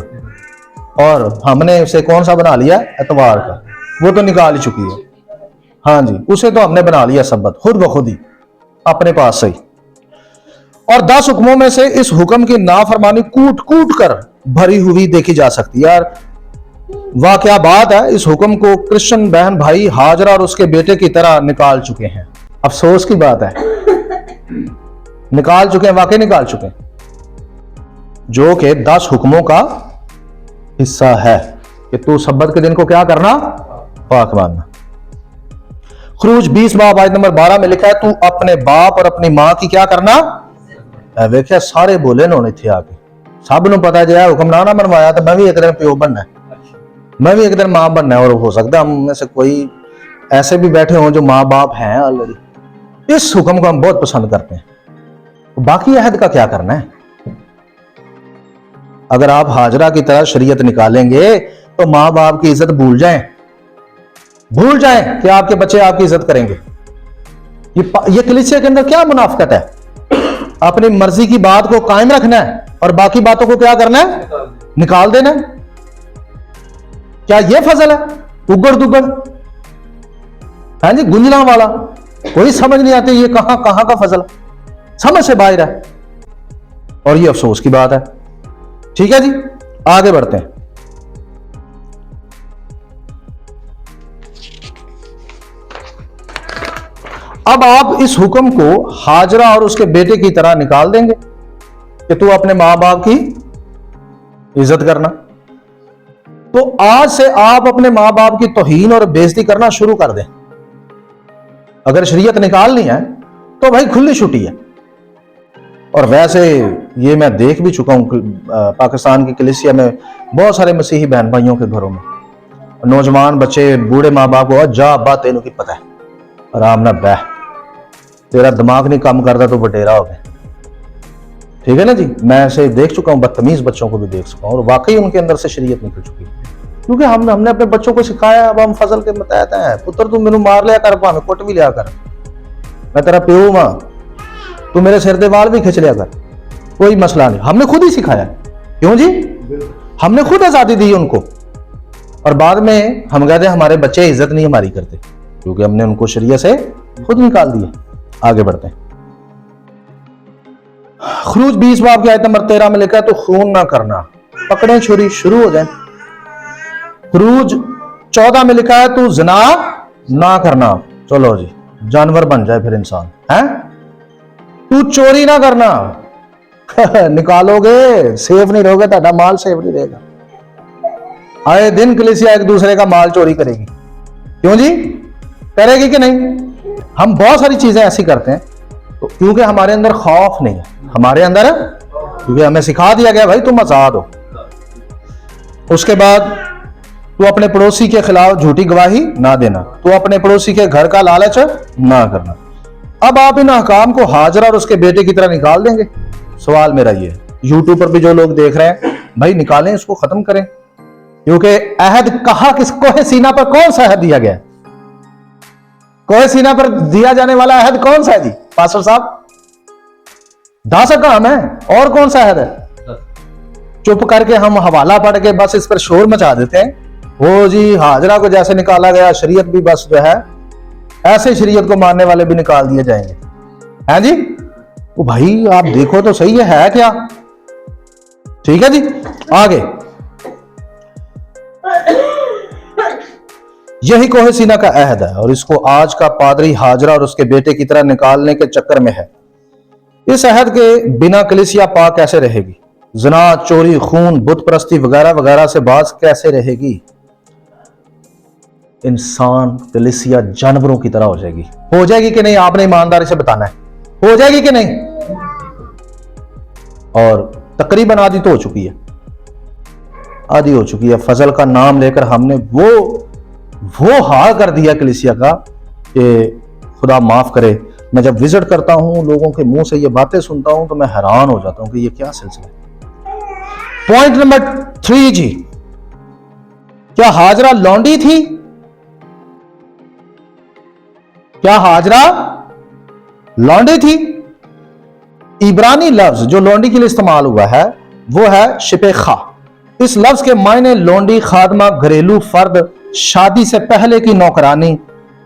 और हमने उसे कौन सा बना लिया? एतवार का। वो तो निकाल ही चुकी है। हाँ जी, उसे तो हमने बना लिया सब्बत खुद ब खुद ही अपने पास से ही। और 10 हुक्मों में से इस हुक्म की नाफरमानी कूट कूट कर भरी हुई देखी जा सकती है। यार वाह क्या बात है, इस हुक्म को क्रिश्चियन बहन भाई हाजरा और उसके बेटे की तरह निकाल चुके हैं। अफसोस की बात है, निकाल चुके हैं, वाकई निकाल चुके हैं, जो कि 10 हुक्मों का हिस्सा है कि तू सब्बत के दिन को क्या करना? पाक मानना। खुरूज 20 बाब आयत नंबर 12 में लिखा है, तू अपने बाप और अपनी मां की क्या करना? देखिए सारे बोले उन्होंने थे आके, सब नु पता है हुक्मनामा बनवाया तो मैं भी एक दिन प्यो बनना है, मैं भी एक दिन मां बनना है। और हो सकता है हम में से कोई ऐसे भी बैठे हों जो माँ बाप हैं ऑलरेडी। इस हुक्म को हम बहुत पसंद करते हैं, तो बाकी अहद का क्या करना है? अगर आप हाजरा की तरह शरीयत निकालेंगे तो माँ बाप की इज्जत भूल जाएं कि आपके बच्चे आपकी इज्जत करेंगे। ये कलीसिया के अंदर क्या मुनाफिकत है? अपनी मर्जी की बात को कायम रखना है और बाकी बातों को क्या करना है? निकाल देना है। क्या ये फजल है? उगड़ दुगड़ है जी, गुंजना वाला, कोई समझ नहीं आती ये कहां का फजल, समझ से बाहर है। और ये अफसोस की बात है। ठीक है जी, आगे बढ़ते हैं। अब आप इस हुक्म को हाजरा और उसके बेटे की तरह निकाल देंगे कि तू अपने मां बाप की इज्जत करना। तो आज से आप अपने मां बाप की तौहीन और बेइज्जती करना शुरू कर दें। अगर शरीयत निकालनी है तो भाई खुली छुट्टी है। और वैसे ये मैं देख भी चुका हूं पाकिस्तान की कलीसिया में बहुत सारे मसीही बहन भाइयों के घरों में नौजवान बच्चे बूढ़े माँ बाप को जा बात तेनों की पता है, आराम ना बह, तेरा दिमाग नहीं काम करता तो बटेरा हो गया। ठीक है ना जी, मैं ऐसे देख चुका हूं, बदतमीज बच्चों को भी देख चुका हूं, और वाकई उनके अंदर से शरीयत निकल चुकी है। क्योंकि हमने अपने बच्चों को सिखाया, अब हम फजल के मतहत हैं, पुत्र तू मैनू मार लिया कर, भावे कुट भी लिया कर, मैं तेरा प्यो मां, तू मेरे सिर दे वाल भी खिंच लिया कर, कोई मसला नहीं। हमने खुद ही सिखाया। क्यों जी? हमने खुद आजादी दी उनको, और बाद में हम कहते हैं हमारे बच्चे इज्जत नहीं हमारी करते, क्योंकि हमने उनको शरीयत से खुद निकाल दिया। आगे बढ़ते हैं। खुरूज 20 बाब की आयत नंबर 13 में लिखा है, तो खून ना करना, पकड़े छुरी शुरू हो जाए। खुरूज 14 में लिखा है, तू ज़िना ना करना, चलो जी जानवर बन जाए फिर इंसान है। तू चोरी ना करना निकालोगे सेफ नहीं रहोगे, ताड़ा माल सेफ नहीं रहेगा। आए दिन कलीसिया एक दूसरे का माल चोरी करेगी। क्यों जी? करेगी कि नहीं? हम बहुत सारी चीजें ऐसी करते हैं तो क्योंकि हमारे अंदर खौफ नहीं है, हमारे अंदर, क्योंकि हमें सिखा दिया गया भाई तुम आजाद हो। उसके बाद तू अपने पड़ोसी के खिलाफ झूठी गवाही ना देना, तू अपने पड़ोसी के घर का लालच ना करना। अब आप इन अहकाम को हाजरा और उसके बेटे की तरह निकाल देंगे? सवाल मेरा ये है, यूट्यूब पर भी जो लोग देख रहे हैं भाई निकालें, इसको खत्म करें। क्योंकि अहद कहा किसको है? सीना पर कौन सा अहद दिया गया है? कोई सीना पर दिया जाने वाला अहद कौन सा है जी? पास्टर साहब 10 काम है, और कौन सा अहद है? चुप करके हम हवाला पढ़ के बस इस पर शोर मचा देते हैं। वो जी हाजरा को जैसे निकाला गया, शरीयत भी बस जो है ऐसे शरीयत को मानने वाले भी निकाल दिए जाएंगे, हैं जी? वो भाई आप देखो तो सही है क्या? ठीक है जी, आगे। यही कोहे सीना का अहद है और इसको आज का पादरी हाजरा और उसके बेटे की तरह निकालने के चक्कर में है। इस अहद के बिना कलीसिया पाक कैसे रहेगी? ज़िना, चोरी, खून, बुत परस्ती वगैरह वगैरह से बाज कैसे रहेगी? इंसान, कलीसिया जानवरों की तरह हो जाएगी। हो जाएगी कि नहीं? आपने ईमानदारी से बताना है, हो जाएगी कि नहीं? और तकरीबन आधी तो हो चुकी है, आधी हो चुकी है। फजल का नाम लेकर हमने वो हाल कर दिया कलीसिया का कि खुदा माफ करे। मैं जब विजिट करता हूं, लोगों के मुंह से ये बातें सुनता हूं तो मैं हैरान हो जाता हूं कि ये क्या सिलसिला है। पॉइंट नंबर 3 जी, क्या हाजरा लौंडी थी? क्या हाजरा लौंडी थी? इब्रानी लफ्ज जो लौंडी के लिए इस्तेमाल हुआ है वो है शिपेखा। इस लफ्ज के मायने लौंडी, खादमा, घरेलू फर्द, शादी से पहले की नौकरानी।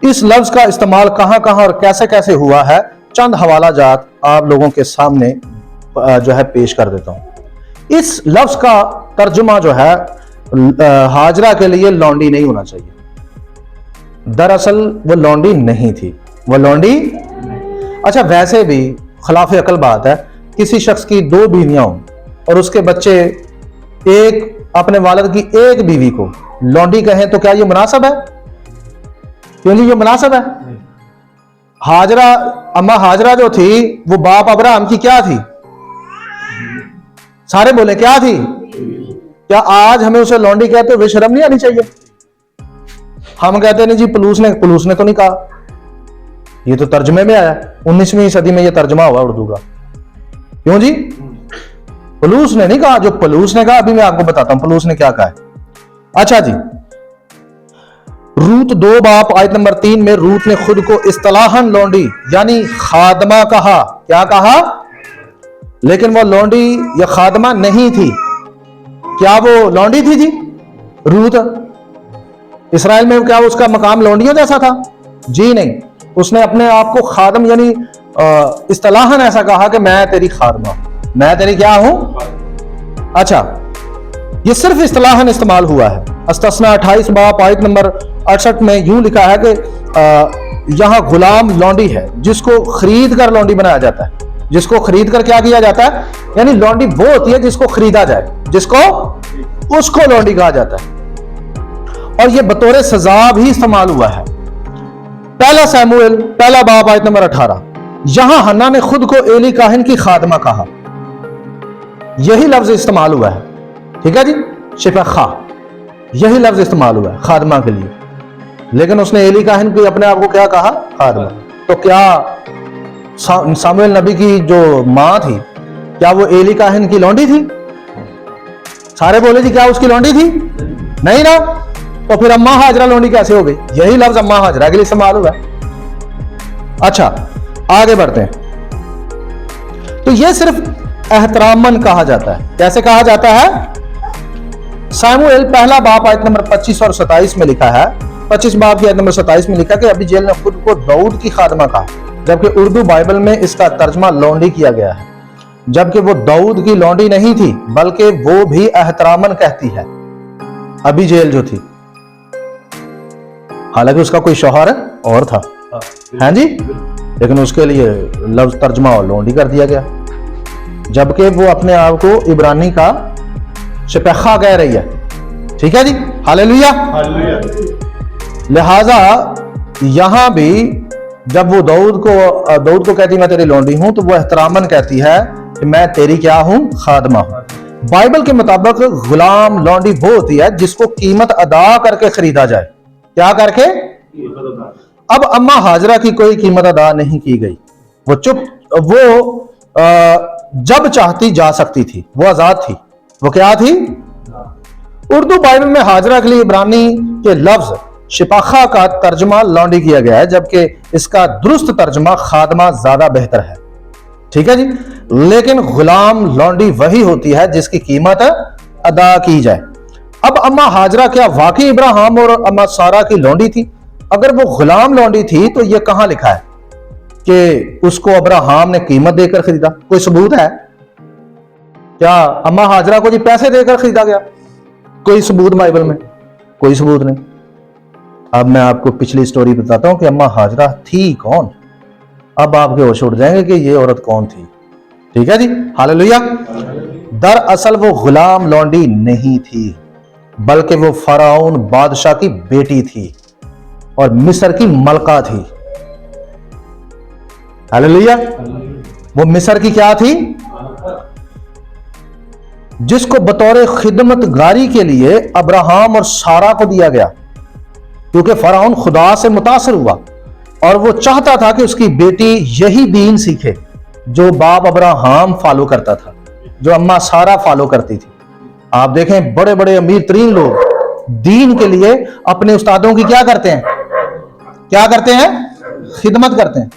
इस लफ्ज का इस्तेमाल कहां कहां और कैसे कैसे हुआ है, चंद हवाला जात आप लोगों के सामने जो है पेश कर देता हूं। इस लफ्ज का तर्जुमा जो है हाजरा के लिए लौंडी नहीं होना चाहिए। दरअसल वो लौंडी नहीं थी, वो लौंडी। अच्छा, वैसे भी खिलाफ अकल बात है, किसी शख्स की 2 बीवियां हों और उसके बच्चे एक अपने वालिद की एक बीवी को लौंडी कहें तो क्या ये मुनासिब है? क्यों नहीं ये मुनासिब है? हाजरा, अम्मा हाजरा जो थी वो बाप अब्राहम की क्या थी? सारे बोले क्या थी? क्या आज हमें उसे लौंडी कहते हुए शर्म नहीं आनी चाहिए? हम कहते नहीं जी पुलूस ने तो नहीं कहा, ये तो तर्जमे में आया। 19वीं सदी में ये तर्जमा हुआ उर्दू का। क्यों जी? पुलूस ने नहीं कहा। जो पुलूस ने कहा अभी मैं आपको बताता हूं पुलूस ने क्या कहा है। अच्छा जी, रूत 2 बाप आयत नंबर 3 में रूत ने खुद को इस्तिलाहन लौंडी यानी खादमा कहा। क्या कहा? लेकिन वो लौंडी या खादमा नहीं थी। क्या वो लौंडी थी जी? रूत इसराइल में क्या उसका मकाम लौंडियों जैसा था? जी नहीं, उसने अपने आप को खादम यानी इस्तिलाहन ऐसा कहा कि मैं तेरी खादमा, मैं तेरी क्या हूं? अच्छा, ये सिर्फ इस्तिलाहन इस्तेमाल हुआ है। अस्तस्ना 28 बाप आयत नंबर 68 में यूं लिखा है कि यहां गुलाम लौंडी है जिसको खरीद कर लौंडी बनाया जाता है। जिसको खरीद कर क्या किया जाता है? यानी लौंडी वो होती है जिसको खरीदा जाए, जिसको उसको लौंडी कहा जाता है। और ये बतौर सजा भी इस्तेमाल हुआ है। पहला सैमुएल पहला बाब आयत नंबर 18, यहां हन्ना ने खुद को एली काहिन की खादमा कहा। यही लफ्ज इस्तेमाल हुआ है, ठीक है जी, शिफा, यही लफ्ज इस्तेमाल हुआ है खादमा के लिए। लेकिन उसने एली काहिन की अपने आप को क्या कहा? खादमा। तो क्या सामुएल नबी की जो मां थी, क्या वो एली काहिन की लौंडी थी? सारे बोले जी क्या उसकी लौंडी थी? नहीं ना। तो फिर अम्मा हाजरा लौंडी कैसे हो गई? यही लफ्ज अम्मा हाजरा के लिए इस्तेमाल हुआ। अच्छा, आगे बढ़ते हैं। तो यह सिर्फ एहतरामन कहा जाता है। कैसे कहा जाता है? सामुएल पहला बाप आयत नंबर 25 और 27 में लिखा है, 25 बाप की आयत नंबर 27 में लिखा कि अबीजेल ने खुद को दाऊद की खादमा कहा, जबकि उर्दू बाइबल में इसका तर्जमा लौंडी किया गया है। जबकि वो दाऊद की लौंडी नहीं थी, बल्कि वो भी एहतरामन कहती है, अबीजेल जो थी। हालांकि उसका कोई शौहर और था, है जी, लेकिन उसके लिए लफ्ज तर्जमा और लौंडी कर दिया गया, जबकि वो अपने आप को इब्रानी का शिपेखा कह रही है। ठीक है जी, हालेलुया। लिहाजा यहां भी जब वो दाऊद को कहती मैं तेरी लौंडी हूं, तो वो एहतरामन कहती है कि मैं तेरी क्या हूं, खादमा हूं। बाइबल के मुताबिक गुलाम लौंडी वो होती है जिसको कीमत अदा करके खरीदा जाए। क्या करके? अब अम्मा हाजरा की कोई कीमत अदा नहीं की गई। वो जब चाहती जा सकती थी, वो आजाद थी। वो क्या थी? उर्दू बाइबल में हाजरा के लिए इब्रानी के लफ्ज शिपाखा का तर्जमा लौंडी किया गया है, जबकि इसका दुरुस्त तर्जमा खादमा ज्यादा बेहतर है। ठीक है जी। लेकिन गुलाम लौंडी वही होती है जिसकी कीमत अदा की जाए। अब अम्मा हाजरा क्या वाकई इब्राहिम और अम्मा सारा की लौंडी थी? अगर वो गुलाम लौंडी थी तो यह कहां लिखा है कि उसको अब्राहम ने कीमत देकर खरीदा? कोई सबूत है क्या अम्मा हाजरा को जी पैसे देकर खरीदा गया? कोई सबूत बाइबल में? कोई सबूत नहीं। अब मैं आपको पिछली स्टोरी बताता हूं कि अम्मा हाजरा थी कौन। अब आपके होश उड़ जाएंगे कि ये औरत कौन थी। ठीक है जी, हालेलुया। दरअसल वो गुलाम लौंडी नहीं थी, बल्कि वो फराउन बादशाह की बेटी थी और मिस्र की मलका थी। हालेलुया। वो मिस्र की क्या थी? जिसको बतौर खिदमतगारी के लिए अब्राहम और सारा को दिया गया, क्योंकि फराउन खुदा से मुतासर हुआ और वो चाहता था कि उसकी बेटी यही दीन सीखे जो बाप अब्राहम फॉलो करता था, जो अम्मा सारा फॉलो करती थी। आप देखें बड़े बड़े अमीर तरीन लोग दीन के लिए अपने उस्तादों की क्या करते हैं? क्या करते हैं? खिदमत करते हैं।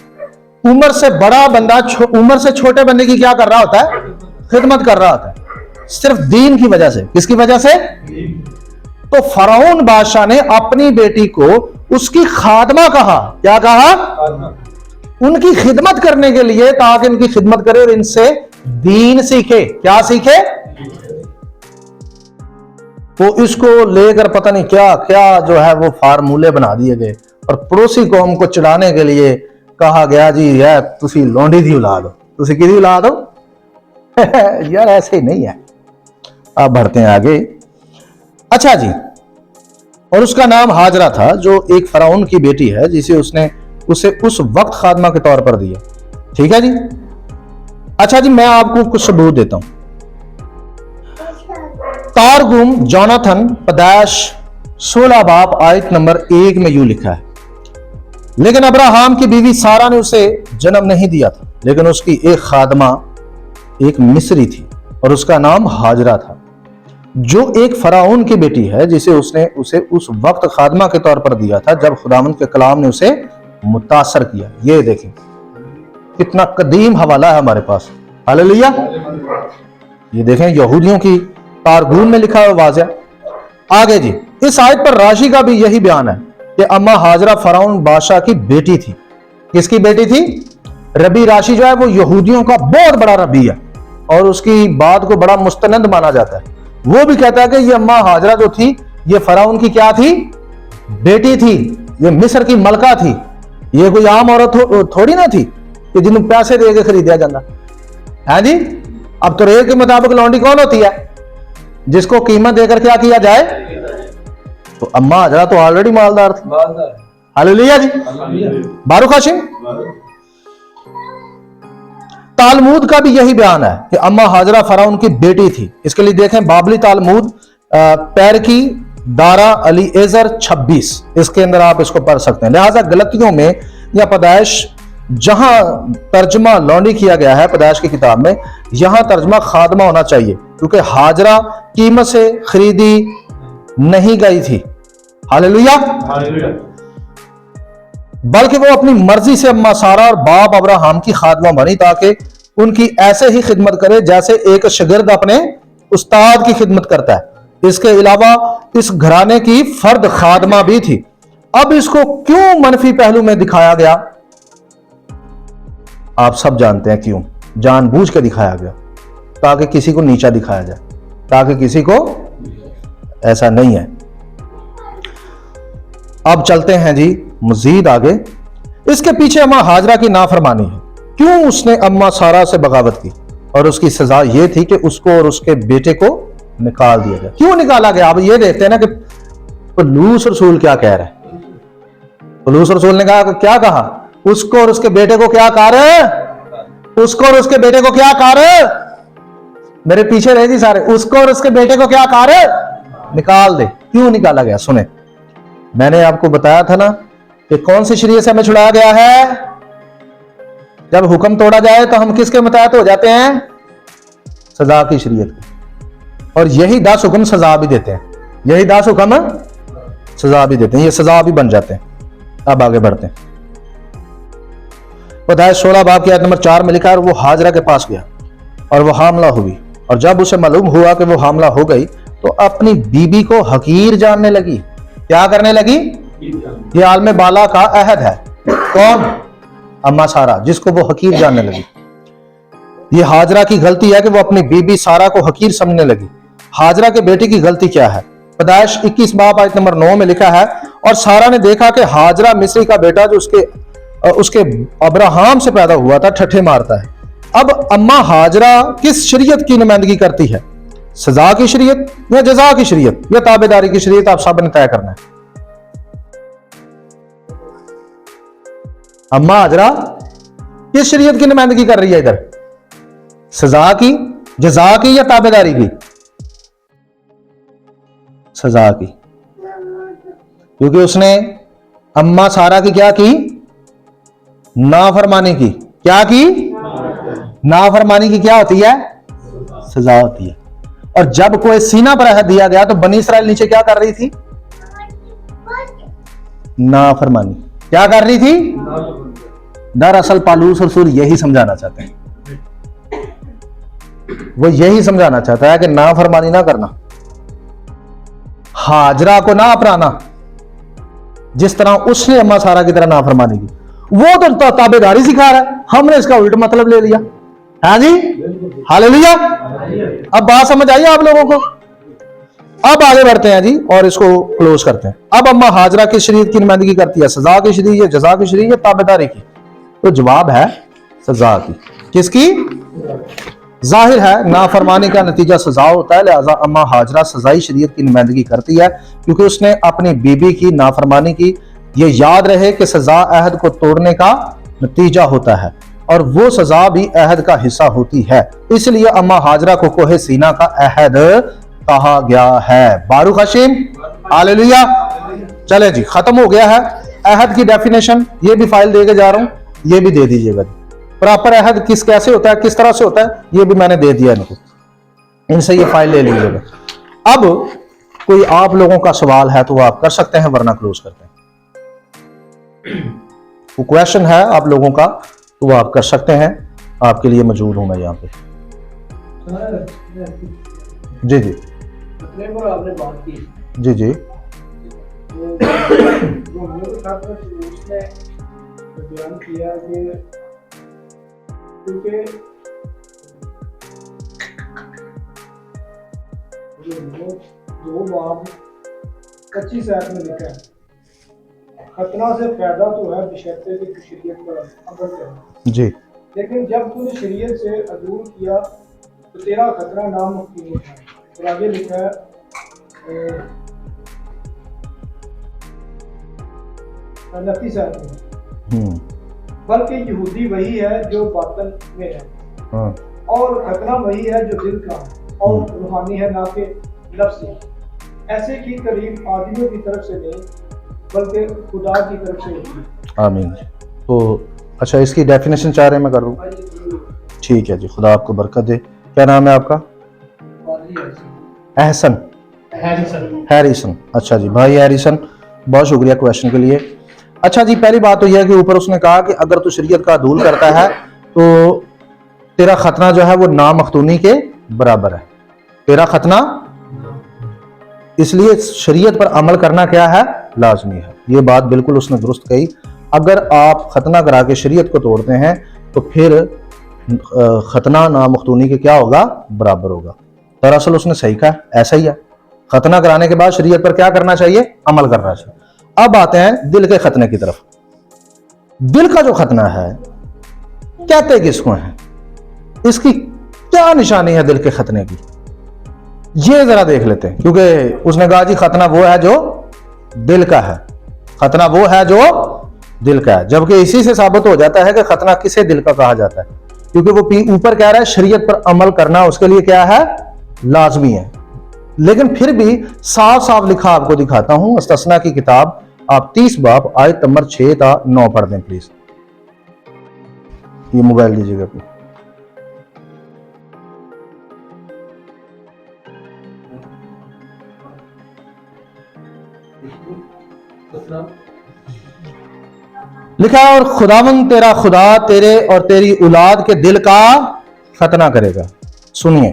उम्र से बड़ा बंदा उम्र से छोटे बंदे की क्या कर रहा होता है? खिदमत कर रहा होता है, सिर्फ दीन की वजह से। किसकी वजह से? तो फराउन बादशाह ने अपनी बेटी को उसकी खादमा कहा। क्या कहा? उनकी खिदमत करने के लिए, ताकि उनकी खिदमत करे और इनसे दीन सीखे। क्या सीखे? तो इसको लेकर पता नहीं क्या क्या जो है वो फार्मूले बना दिए गए और पड़ोसी कौम को चिढ़ाने के लिए कहा गया जी है तुसी लौंडी दी औलाद हो, तुसी किदी औलाद हो। यार ऐसे ही नहीं है। अब बढ़ते हैं आगे। अच्छा जी, और उसका नाम हाजरा था, जो एक फराउन की बेटी है, जिसे उसने उसे उस वक्त खादमा के तौर पर दिया। ठीक है जी। अच्छा जी, मैं आपको कुछ सबूत देता हूं। तारगुम जोनाथन पैदाइश 16 बाब आयत नंबर 1 में यूं लिखा है, लेकिन अब्राहम की बीवी सारा ने उसे जन्म नहीं दिया था, लेकिन उसकी एक खादमा एक मिस्री थी और उसका नाम हाजरा था, जो एक फराउन की बेटी है, जिसे उसने उसे उस वक्त खादमा के तौर पर दिया था जब खुदावंद के कलाम ने उसे मुतासर किया। ये देखें कितना कदीम हवाला है हमारे पास। हालेलुया। ये देखें यहूदियों की तारगून में लिखा हुआ वाज़ेह। आगे जी, इस आयत पर राशि का भी यही बयान है कि अम्मा हाजरा फराउन बादशाह की बेटी थी। किसकी बेटी थी? रबी राशि जो है वो यहूदियों का बहुत बड़ा रबी है और उसकी बात को बड़ा मुस्तनद माना जाता है। वो भी कहता है कि ये अम्मा हाजरा जो थी, ये फराउन की क्या थी? बेटी थी। ये मिस्र की मलका थी। ये कोई आम औरत थोड़ी ना थी कि जिन्हें पैसे दे के खरीदा जाता है जी। अब तो रेट के मुताबिक लौंडी कौन होती है? जिसको कीमत देकर क्या किया जाए। तो अम्मा हाजरा तो ऑलरेडी मालदार थी। हालेलुया जी, बारूक हाशिम। तालमूद का भी यही बयान है कि अम्मा हाजरा फराउन की बेटी थी। इसके लिए देखें बाबली तालमूद पैर की दारा अली एजर 26, इसके अंदर आप इसको पढ़ सकते हैं। लिहाजा गलतियों में या पैदाइश जहां तर्जमा लौंडी किया गया है पैदाइश की किताब में, यहां तर्जमा खादमा होना चाहिए, क्योंकि हाजरा कीमत से खरीदी नहीं गई थी। हालेलुया। बल्कि वो अपनी मर्जी से अम्मा सारा और बाप अब्राहम की खादमा बनी, ताकि उनकी ऐसे ही खिदमत करे जैसे एक शागिर्द अपने उस्ताद की खिदमत करता है। इसके अलावा इस घराने की फर्द खादमा भी थी। अब इसको क्यों मनफी पहलू में दिखाया गया? आप सब जानते हैं क्यों। जानबूझ के दिखाया गया ताकि किसी को नीचा दिखाया जाए, ताकि किसी को ऐसा नहीं है। अब चलते हैं जी मजीद आगे। इसके पीछे अम्मा हाजरा की नाफरमानी है। क्यों उसने अम्मा सारा से बगावत की? और उसकी सजा यह थी कि उसको और उसके बेटे को निकाल दिया गया। क्यों निकाला गया? अब ये देखते हैं ना कि लूस रसूल क्या कह रहा है। खुलूस रसूल ने कहा, क्या कहा? उसको और उसके बेटे को क्या कर, उसको और उसके बेटे को क्या कर, मेरे पीछे रह जी सारे, उसको और उसके बेटे को क्या कर, निकाल दे। क्यों निकाला गया? सुने, मैंने आपको बताया था ना कि कौन सी शरीयत से हमें छुड़ाया गया है। जब हुक्म तोड़ा जाए तो हम किसके मुताबिक हो जाते हैं? सजा की शरीयत की। और यही 10 हुक्म सजा भी देते हैं, यही 10 हुक्म सजा भी देते हैं, ये सजा भी बन जाते हैं। अब आगे बढ़ते हैं। बताया 16 बाब की आयत नंबर 4 में लिखा है, वो हाजरा के पास गया और वो हामला हुई, और जब उसे मालूम हुआ कि वो हामला हो गई तो अपनी बीबी को हकीर जानने लगी। क्या करने लगी? ये आलम बाला का अहद है। कौन? अम्मा सारा, जिसको वो हकीर जानने लगी। ये हाजरा की गलती है कि वो अपनी बीबी सारा को हकीर समझने लगी। हाजरा के बेटे की गलती क्या है? पैदाइश 21 बाब आयत नंबर 9 में लिखा है, और सारा ने देखा कि हाजरा मिस्री का बेटा जो उसके अब्राहम से पैदा हुआ था ठट्ठे मारता है। अब अम्मा हाजरा किस शरीयत की नुमाइंदगी करती है? सजा की शरीयत या जजा की शरीयत या ताबेदारी की शरीयत? आप सब ने तय करना है। अम्मा हाजरा किस शरीयत की नुमाइंदगी कर रही है इधर? सजा की, जजा की या ताबेदारी की? सजा की, क्योंकि उसने अम्मा सारा की क्या की? नाफरमानी की। क्या की? नाफरमानी की क्या होती है? सजा होती है। और जब कोई सीना पर अहद दिया गया तो बनी इस्राइल नीचे क्या कर रही थी? नाफरमानी। क्या कर रही थी? दरअसल पालूस रसूल यही समझाना चाहते हैं, वो यही समझाना चाहता है कि नाफरमानी ना करना, हाजरा को ना अपनाना जिस तरह उसने अम्मा सारा की तरह नाफरमानी की। वो तो ताबेदारी सिखा रहा है, हमने इसका उल्टा मतलब ले लिया। हाँ जी, हालेलुया। अब बात समझ आई आप लोगों को? अब आगे बढ़ते हैं जी और इसको क्लोज करते हैं। अब अम्मा हाजरा की शरीयत की नुमाइंदगी करती है? सजा की शरीयत या जजा की शरीयत या ताबेदारी की? तो जवाब है सजा की। किसकी? जाहिर है नाफरमानी का नतीजा सजा होता है, लिहाजा अम्मा हाजरा सजाई शरीयत की नुमाइंदगी करती है क्योंकि उसने अपनी बीबी की नाफरमानी की। ये याद रहे कि सजा अहद को तोड़ने का नतीजा होता है और वो सजा भी अहद का हिस्सा होती है, इसलिए अम्मा हाजरा को कोहे सीना का अहद कहा गया है। बारूक हशीम, हालेलुया। चले जी, खत्म हो गया है अहद की डेफिनेशन। ये भी फाइल देके जा रहा हूं, ये भी दे दीजिएगा। प्रॉपर अहद कैसे होता है, किस तरह से होता है, ये भी मैंने दे दिया इनको, इनसे ये फाइल ले लीजिएगा। अब कोई आप लोगों का सवाल है तो आप कर सकते हैं, वरना क्लोज करते हैं। वो क्वेश्चन है आप लोगों का तो आप कर सकते हैं, आपके लिए मौजूद हूं मैं यहाँ पे। जी जी आपने बात की जी जी उसने बयान किया कि क्योंकि दो बाब 25 आयत में लिखा है, खतना से फायदा तो है बशर्ते कि शरीयत पर अमल करना जी, लेकिन जब तूने शरीयत से अदूर किया तो तेरा खतरा नामुमकिन है। और आगे लिखा है 29 आयत में, बल्कि यहूदी वही है जो बातन में है और खतना वही है जो दिल का है और रूहानी है ना कि नफ्सी। ऐसे की करीब आदमियों की तरफ से नहीं बल्कि खुदा की तरफ से होती है। आमीन। तो अच्छा, इसकी डेफिनेशन चाह रहे हैं मैं कर लूँ? ठीक है जी, खुदा आपको बरकत दे। क्या नाम है आपका? एहसन, हैरिसन। अच्छा जी भाई हैरिसन, बहुत शुक्रिया क्वेश्चन के लिए। अच्छा जी, पहली बात तो यह है कि ऊपर उसने कहा कि अगर तू शरीयत का अदूल करता है तो तेरा खतना जो है वो नामख्तूनी के बराबर है। तेरा खतना, इसलिए शरीयत पर अमल करना क्या है? लाजमी है। ये बात बिल्कुल उसने दुरुस्त कही। अगर आप खतना करा के शरीयत को तोड़ते हैं तो फिर खतना नामख्तूनी के क्या होगा? बराबर होगा। दरअसल उसने सही कहा, ऐसा ही है। खतना कराने के बाद शरीयत पर क्या करना चाहिए? अमल करना चाहिए। अब आते हैं दिल के खतने की तरफ। दिल का जो खतना है कहते किसको है? इसकी क्या निशानी है दिल के खतने की? ये जरा देख लेते हैं, क्योंकि उसने कहा जी खतना वो है जो दिल का है, खतना वो है जो दिल का है। जबकि इसी से साबित हो जाता है कि खतना किसे दिल का कहा जाता है, क्योंकि वो ऊपर कह रहा है शरीयत पर अमल करना उसके लिए क्या है, लाजमी है। लेकिन फिर भी साफ साफ लिखा आपको दिखाता हूं, इस्तस्ना की किताब आप 30 बाब आयत नंबर 6 था 9 पढ़ दें प्लीज। ये मोबाइल दीजिएगा अपने। लिखा है, और खुदावंद तेरा खुदा तेरे और तेरी औलाद के दिल का खतना करेगा। सुनिए,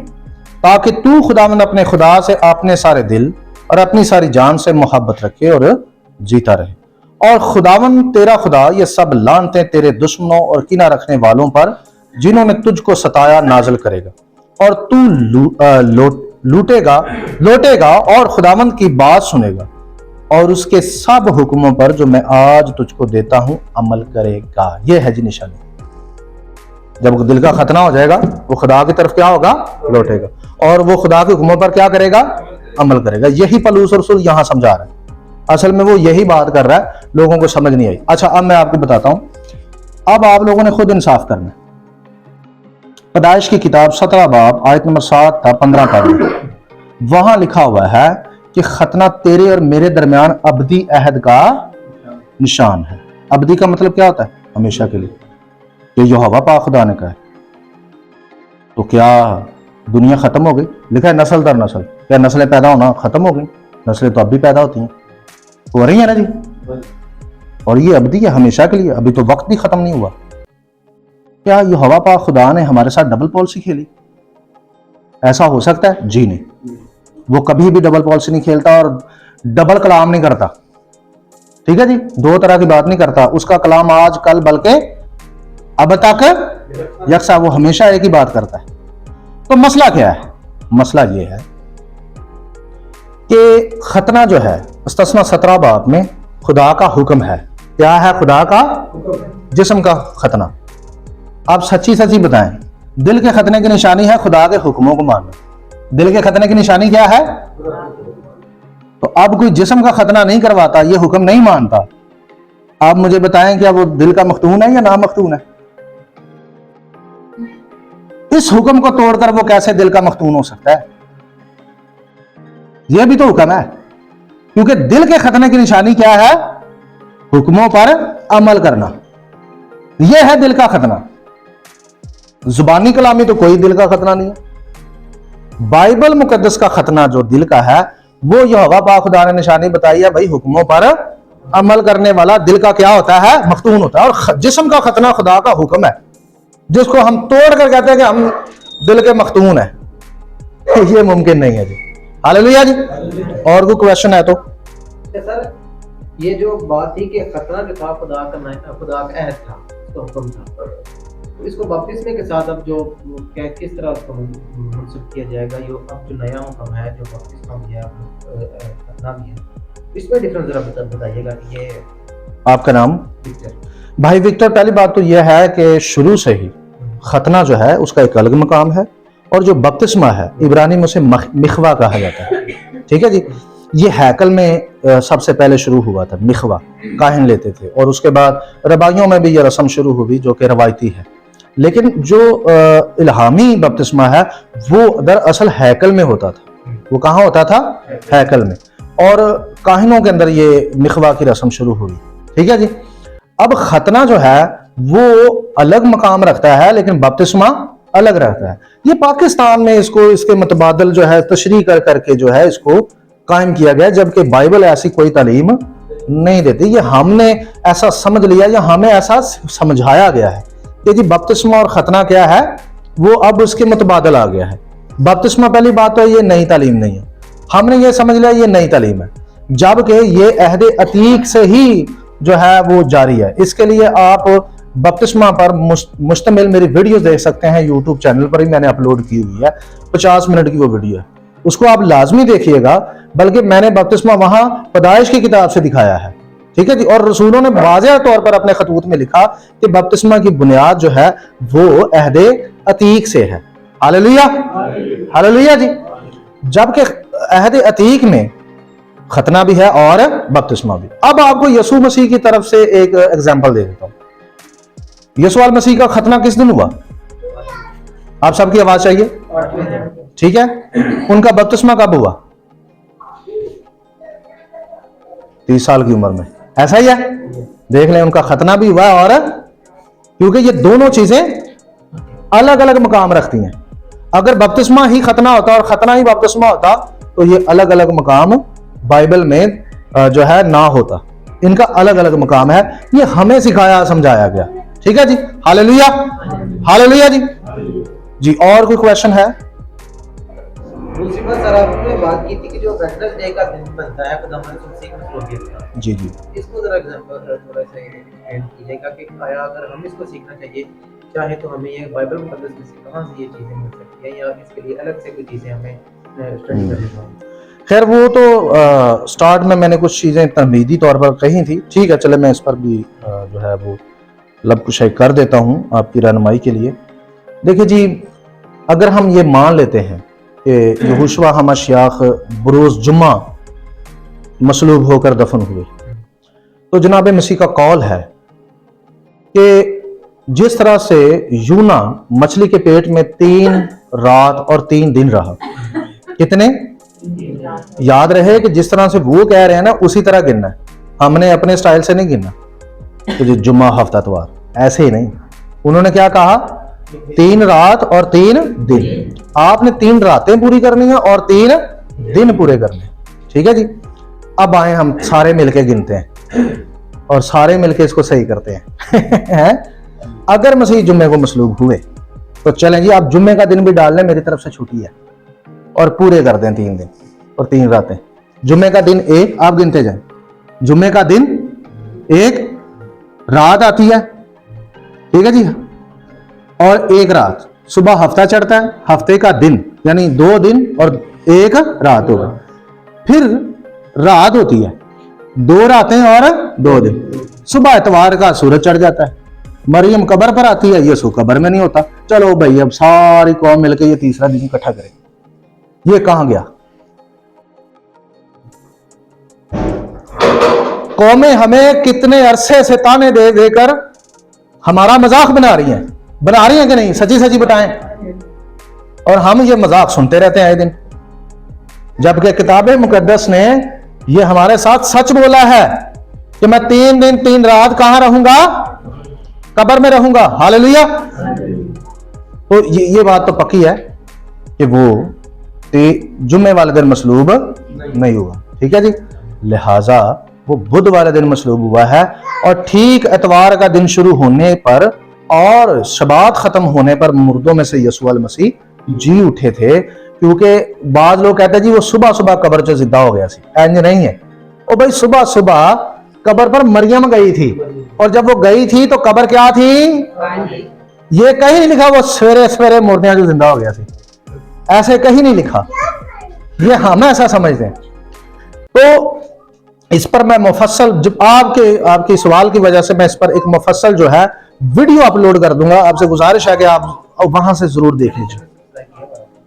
ताकि तू खुदावंद अपने खुदा से अपने सारे दिल और अपनी सारी जान से मोहब्बत रखे और जीता रहे। और खुदावंद तेरा खुदा ये सब लानतें तेरे दुश्मनों और किना रखने वालों पर जिन्होंने तुझको सताया नाजल करेगा, और तू लौटेगा और खुदावंद की बात सुनेगा और उसके सब हुक्मों पर जो मैं आज तुझको देता हूं अमल करेगा। यह है जी निशानी। जब दिल का खतना हो जाएगा वो खुदा की तरफ क्या होगा, लौटेगा, और वो खुदा के हुक्मों पर क्या करेगा, अमल करेगा। यही पलूस रसूल यहां समझा रहा है। असल में वो यही बात कर रहा है, लोगों को समझ नहीं आई। अच्छा, अब मैं आपको बताता हूं, अब आप लोगों ने खुद इंसाफ करना है। पैदाइश की किताब 17 बाब आयत नंबर 7 था 15 का, वहां लिखा हुआ है कि खतना तेरे और मेरे दरमियान अबदी अहद का निशान है। अबदी का मतलब क्या होता है, हमेशा के लिए। ये यहोवा पाक खुदा ने कहा है। तो क्या दुनिया खत्म हो गई? लिखा है नस्ल दर नस्ल। क्या नस्लें पैदा होना खत्म हो गई? नस्लें तो अब भी पैदा होती हैं, हो रही है ना जी। और ये अबदी है, हमेशा के लिए। अभी तो वक्त भी खत्म नहीं हुआ। क्या यहोवा पाक खुदा ने हमारे साथ डबल पॉलिसी खेली? ऐसा हो सकता है? जी नहीं, वो कभी भी डबल पॉलिसी नहीं खेलता और डबल कलाम नहीं करता। ठीक है जी, दो तरह की बात नहीं करता। उसका कलाम आज कल बल्कि अब तक यकसा, वो हमेशा एक ही बात करता है। तो मसला क्या है? मसला ये है कि खतना जो है इस्तस्ना 17 बाब में खुदा का हुक्म है। क्या है? खुदा का जिस्म का खतना। आप सच्ची सच्ची बताएं, दिल के खतने की निशानी है खुदा के हुक्मों को मानना। दिल के खतने की निशानी क्या है? तो अब कोई जिस्म का खतना नहीं करवाता, ये हुक्म नहीं मानता, आप मुझे बताएं क्या वो दिल का मखतून है या ना मखतून है? इस हुक्म को तोड़कर वो कैसे दिल का मखतून हो सकता है? यह भी तो हुक्म है, क्योंकि दिल के खतने की निशानी क्या है? हुक्मों पर अमल करना। यह है दिल का खतना। जुबानी कलामी तो कोई दिल का खतना नहीं है। बाइबल मुकद्दस का खतना जो दिल का है, वो यहोवा पाक खुदा ने निशानी बताई है भाई, हुक्मों पर अमल करने वाला दिल का क्या होता है? मखतून होता है। और जिस्म का खतना खुदा का हुक्म है, जिसको हम तोड़ कर कहते हैं कि हम दिल के मखतून है। ये मुमकिन नहीं है जी। हालेलुया जी। और कोई क्वेश्चन है तो? सर, ये जो बात थी कि खतना जो था खुदा का अहद था, तो हुक्म था, तो इसको बपतिस्मे के साथ अब जो किस तरह उसको मुंसब किया जाएगा? ये अब जो नया हुक्म है, जो बपतिस्मा भी है, खतना भी है, इसमें डिफरेंस जरा बताइएगा कि ये। आपका नाम? विक्टर। भाई विक्टर, पहली बात तो यह है कि शुरू से ही खतना जो है उसका एक अलग मकाम है, और जो बपतिस्मा है इब्रानी में उसे मिखवा कहा जाता है। ठीक है जी। ये हैकल में सबसे पहले शुरू हुआ था। मिखवा काहिन लेते थे, और उसके बाद रबाइयों में भी ये रस्म शुरू हुई जो कि रवायती है। लेकिन जो इल्हामी बपतिस्मा है वो दरअसल हैकल में होता था। वो कहाँ होता था? हैकल में। और काहिनों के अंदर ये मिखवा की रस्म शुरू हुई। ठीक है जी। अब खतना जो है वो अलग मकाम रखता है, लेकिन बपतिस्मा अलग रहता है। ये पाकिस्तान में इसको इसके मुतबादल जो है तशरीह कर करके जो है इसको कायम किया गया, जबकि बाइबल ऐसी कोई तालीम नहीं देती। ये हमने ऐसा समझ लिया या हमें ऐसा समझाया गया है कि जी बपतिस्मा और खतना क्या है, वो अब उसके मुतबादल आ गया है। बपतिस्मा पहली बात तो ये नई तालीम नहीं है, हमने ये समझ लिया ये नई तालीम है, जबकि ये अहद अतीक से ही जो है वो जारी है। इसके लिए आप बपतिस्मा पर मुश्तमिल मेरी वीडियो देख सकते हैं, यूट्यूब चैनल पर ही मैंने अपलोड की हुई है। 50 मिनट की वो वीडियो है, उसको आप लाजमी देखिएगा। बल्कि मैंने बपतिस्मा वहां पैदाइश की किताब से दिखाया है। ठीक है जी। और रसूलों ने वाज़ेह तौर पर अपने खतूत में लिखा कि बपतिस्मा की बुनियाद जो है वो अहद अतीक से है। हालेलुया, हालेलुया जी। जबकि अहद अतीक में खतना भी है और बपतिस्मा भी। अब आपको यीशु मसीह की तरफ से एक एग्जांपल दे देता हूं। यीशु मसीह का खतना किस दिन हुआ? आप सबकी आवाज चाहिए, ठीक है। उनका बपतिस्मा कब हुआ? 30 साल की उम्र में, ऐसा ही है। देख लें, उनका खतना भी हुआ और, क्योंकि ये दोनों चीजें अलग अलग मकाम रखती हैं। अगर बपतिस्मा ही खतना होता और खतना ही बपतिस्मा होता तो ये अलग अलग मकाम बाइबल में जो है ना होता। इनका अलग अलग मकाम है, ये हमें सिखाया समझाया गया, ठीक है जी। हालेलुया, हालेलुया जी। जी, और कोई क्वेश्चन है? दूसरी बात सर, आपने बात की थी कि जो वेडनेसडे का दिन बनता है खुदा हमारे मसीह की मसलूबियत का, जी जी, इसको जरा एग्जांपल थोड़ा सा एक्सप्लेन कीजिएगा कि आया अगर हम इसको सीखना चाहिए चाहे तो हमें ये बाइबल मुकद्दस में से कहां से ये चीजें मिल सकती हैं, या इसके लिए अलग से कोई चीजें हमें स्टडी करनी होंगी? खैर वो तो स्टार्ट में मैंने कुछ चीजें तमहीदी तौर पर कही थी, ठीक है। चले मैं इस पर भी जो है वो लब कुशाई कर देता हूं आपकी रहनुमाई के लिए। देखिए जी, अगर हम ये मान लेते हैं कि यहोशुआ हमशायाख बरोज जुम्मा मसलूब होकर दफन हुए, तो जनाब मसीह का कौल है कि जिस तरह से यूना मछली के पेट में 3 रात और 3 दिन रहा, कितने याद रहे कि जिस तरह से वो कह रहे हैं ना उसी तरह गिनना है, हमने अपने स्टाइल से नहीं गिनना कि जी जुम्मा हफ्ता इतवार, ऐसे ही नहीं। उन्होंने क्या कहा? 3 रात और 3 दिन। आपने 3 रातें पूरी करनी है और 3 दिन पूरे करने, ठीक है जी। अब आए हम सारे मिलके गिनते हैं और सारे मिलके इसको सही करते हैं। अगर मसीह जुम्मे को मसलूब हुए तो चलें जी, आप जुम्मे का दिन भी डाल लें, मेरी तरफ से छुट्टी है, और पूरे कर दें 3 दिन और 3 रातें। जुम्मे का दिन 1, आप गिनते जाएं। जुम्मे का दिन 1 रात आती है, ठीक है जी, और 1 रात। सुबह हफ्ता चढ़ता है, हफ्ते का दिन यानी 2 दिन और 1 रात होगा। फिर रात होती है, 2 रातें और 2 दिन। सुबह इतवार का सूरज चढ़ जाता है, मरियम कब्र पर आती है, यीशु कब्र में नहीं होता। चलो भाई, अब सारी कौम मिलकर ये तीसरा दिन इकट्ठा करेगी। ये कहां गया? कौमें हमें कितने अरसे से ताने दे देकर हमारा मजाक बना रही हैं कि नहीं? सच्ची सच्ची बताएं। और हम ये मजाक सुनते रहते हैं आए दिन, जबकि किताब मुकद्दस ने ये हमारे साथ सच बोला है कि मैं 3 दिन 3 रात कहां रहूंगा? कब्र में रहूंगा। हालेलुया। तो ये बात तो पक्की है कि वो जुम्मे वाले दिन मसलूब नहीं हुआ, ठीक है जी। लिहाजा वो बुध वाले दिन मसलूब हुआ है, और ठीक इतवार का दिन शुरू होने पर और शबात खत्म होने पर मुर्दों में से यीशु मसीह जी उठे थे। क्योंकि बाद लोग कहते हैं जी वो सुबह सुबह कब्र से जिंदा हो गया सी, ऐसे नहीं है। ओ भाई, सुबह सुबह कब्र पर मरियम गई थी, और जब वो गई थी तो कब्र क्या थी? ये कहीं नहीं लिखा वो सवेरे सवेरे मुर्दियां जो जिंदा हो गया सी, ऐसे कहीं नहीं लिखा। ये हम ऐसा समझते हैं। तो इस पर मैं मुफस्सल, जब आपके सवाल की वजह से मैं इस पर एक मुफस्सल जो है वीडियो अपलोड कर दूंगा। आपसे गुजारिश है कि आप वहां से जरूर देख लीजिए।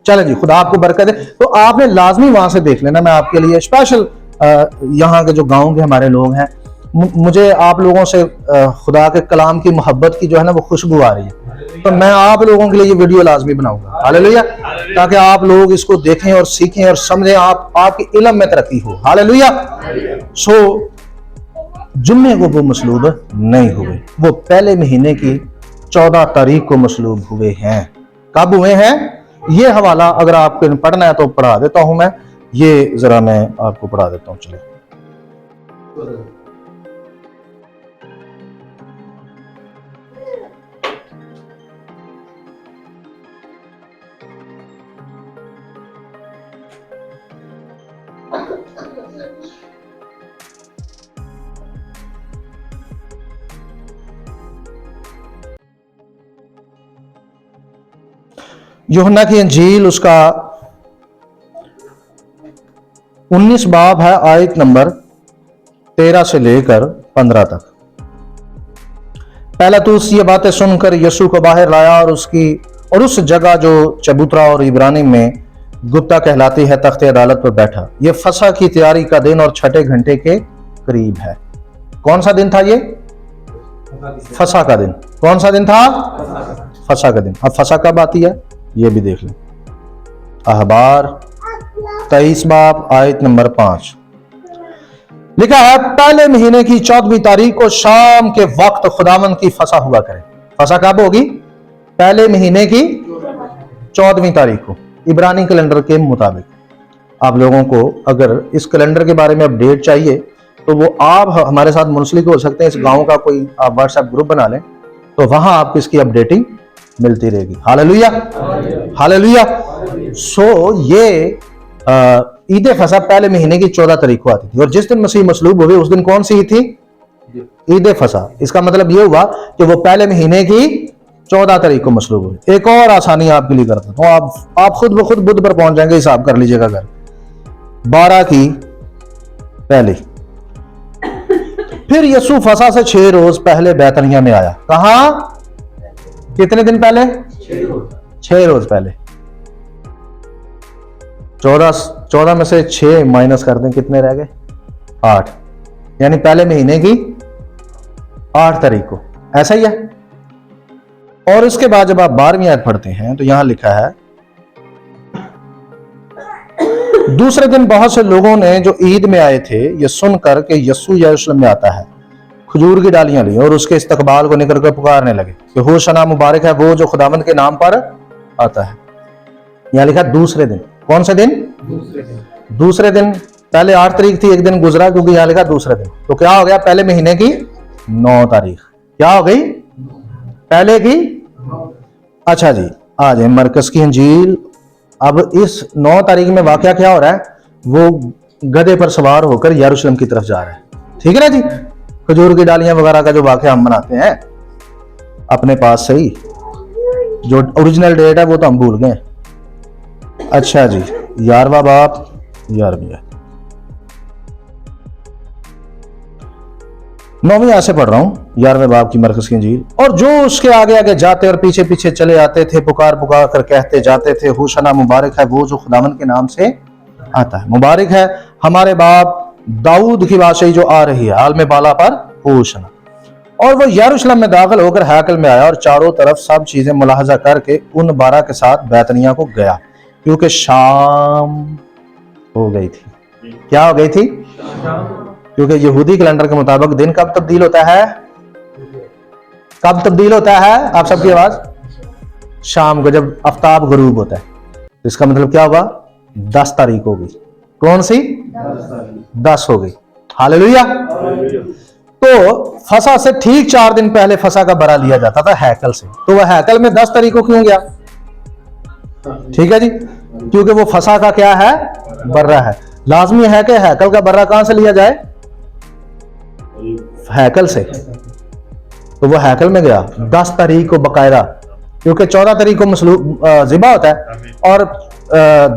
चले जी, खुदा आपको बरकत दे। तो आपने लाजमी वहां से देख लेना। मैं आपके लिए स्पेशल, यहाँ के जो गांव के हमारे लोग हैं, मुझे आप लोगों से खुदा के कलाम की मोहब्बत की जो है ना वो खुशबू आ रही है। तो मैं आप लोगों के लिए ये वीडियो लाजमी बनाऊंगा, हालेलुया, ताकि आप लोग इसको देखें और सीखें और समझें, आपकी इल्म में तरक्की हो। हालेलुया। सो जुम्मे को वो मसलूब नहीं हुए, वो पहले महीने की 14 तारीख को मसलूब हुए हैं। कब हुए हैं? ये हवाला अगर आपको पढ़ना है तो पढ़ा देता हूं मैं, ये जरा मैं आपको पढ़ा देता हूं। चलिए, यूहन्ना की अंजील उसका 19 बाब है, आयत नंबर 13 से लेकर 15 तक। पहला तो ये बातें सुनकर यीशु को बाहर लाया और उस जगह जो चबूतरा और इब्रानी में गुप्ता कहलाती है तख्ते अदालत पर बैठा। ये फसा की तैयारी का दिन और छठे घंटे के करीब है। कौन सा दिन था ये? फसा का दिन। कौन सा दिन था? फसा का दिन। अब फसा कब आती है ये भी देख लें। अहबार 23 बाब आयत नंबर 5 लिखा है, पहले महीने की 14वीं तारीख को शाम के वक्त खुदावंद की फसा हुआ करे। फसा कब होगी? पहले महीने की 14वीं तारीख को, इब्रानी कैलेंडर के मुताबिक। आप लोगों को अगर इस कैलेंडर के बारे में अपडेट चाहिए तो वो आप हमारे साथ मुंसलिक हो सकते हैं। इस गांव का कोई आप व्हाट्सएप ग्रुप बना लें तो वहां आपको इसकी अपडेटिंग मिलती रहेगी। Hallelujah, hallelujah. सो ये ईद फसा पहले महीने की 14 तारीख को आती थी और जिस दिन मसीह मसलूब हुए उस दिन कौन सी थी? ईद फसा। इसका मतलब ये हुआ कि वो पहले महीने की 14 तारीख को मसलूब हुए। एक और आसानी आपके लिए करता हूं, आप खुद ब खुद बुध पर पहुंच जाएंगे, हिसाब कर लीजिएगा। घर 12 की पहले फिर यसु फसा से 6 रोज पहले बैतनिया में आया। कहां? कितने दिन पहले? 6 रोज पहले। 14 में से 6 माइनस कर दें, कितने रह गए? 8। यानी पहले महीने की 8 तारीख को। ऐसा ही है। और इसके बाद जब आप 12वीं आयत पढ़ते हैं तो यहां लिखा है, दूसरे दिन बहुत से लोगों ने जो ईद में आए थे ये सुनकर कि यस्सु यरूशलेम में आता है, खजूर की डालियां ली और उसके इस्तकबाल को निकल कर पुकारने लगे कि होशाना, मुबारक है वो जो खुदावंद के नाम पर आता है। यहां लिखा दूसरे दिन। कौन से दिन? दूसरे दिन। पहले 8 तारीख थी, एक दिन गुजरा क्योंकि यहां लिखा दूसरे दिन। तो क्या हो गया? पहले महीने की 9 तारीख। क्या हो गई? पहले की। अच्छा जी, आज है मरकज की इंजील। अब इस 9 तारीख में वाकया क्या हो रहा है? वो गधे पर सवार होकर यरूशलेम की तरफ जा रहा है। ठीक है ना जी? खजूर की डालियां वगैरह का जो वाकया हम मनाते हैं अपने पास से ही, जो ओरिजिनल डेट है वो तो हम भूल गए। अच्छा जी, 11वां बाब 11वीं आयत 9वीं आयत से पढ़ रहा हूं, 11वें बाब की मरकज की इंजील। और जो उसके आगे आगे जाते और पीछे पीछे चले आते थे, पुकार पुकार कर कहते जाते थे, होशाना, मुबारक है वो जो खुदावंद के नाम से आता है, मुबारक है हमारे बाप दाऊद की बादशाही जो आ रही है, हाल में बाला पर होशाना। और वो यरूशलेम में दाखिल होकर हैकल में आया और चारों तरफ सब चीजें मुलाहजा करके उन 12 के साथ बैतनिया को गया, क्योंकि शाम हो गई थी। क्या हो गई थी? क्योंकि यहूदी कैलेंडर के मुताबिक दिन कब तब्दील होता है? कब तब्दील होता है? आप सबकी आवाज। शाम को, जब आफ्ताब गुरूब होता है। तो इसका मतलब क्या होगा? 10 तारीख होगी। कौन सी? 10 हो गई। हालेलुया। तो फसा से ठीक 4 दिन पहले फसा का बरा लिया जाता था हैकल से। तो वह हैकल में 10 तारीख को क्यों गया? ठीक है जी, क्योंकि वो फसा का क्या है? बर्रा है। लाजमी है कि हैकल का बर्रा कहां से लिया जाए? हैकल से। तो वो हैकल में गया 10 तारीख को बकायदा, क्योंकि 14 तारीख को ज़िबा होता है और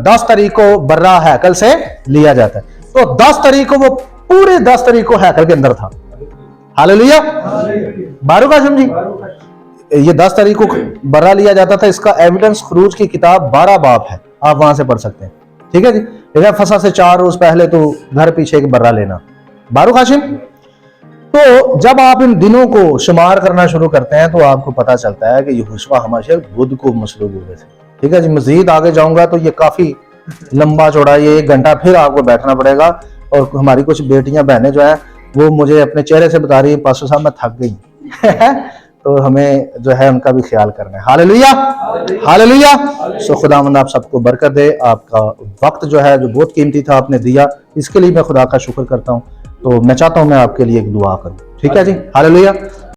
10 तारीख को बर्रा हैकल से लिया जाता है। तो 10 तारीख को वो पूरे 10 तारीख को हैकल के अंदर था। हालेलुया। बारू का समझी? ये 10 तारीख को बर्रा लिया जाता था। इसका एविडेंस खरूज की किताब 12 बाब है, आप वहां से पढ़ सकते हैं। ठीक है जी। लेकिन फसा से 4 रोज पहले तो घर पीछे एक बर्रा लेना। बारू काशिम। तो जब आप इन दिनों को शुमार करना शुरू करते हैं तो आपको पता चलता है कि यहोशुआ हमेशा बुध को मसलूब हुए थे। ठीक है जी। मजीद आगे जाऊंगा तो ये काफी लंबा चौड़ा, ये 1 घंटा फिर आपको बैठना पड़ेगा। और हमारी कुछ बेटियां बहनें जो है वो मुझे अपने चेहरे से बता रही है, पास्टर साहब मैं थक गई तो हमें जो है उनका भी ख्याल करना है। Hallelujah, hallelujah. सो खुदावंद आप सबको बरकत दे। आपका वक्त जो है जो बहुत कीमती था आपने दिया, इसके लिए मैं खुदा का शुक्र करता हूँ। तो मैं चाहता हूँ मैं आपके लिए एक दुआ करूँ। ठीक है जी। हालेलुया।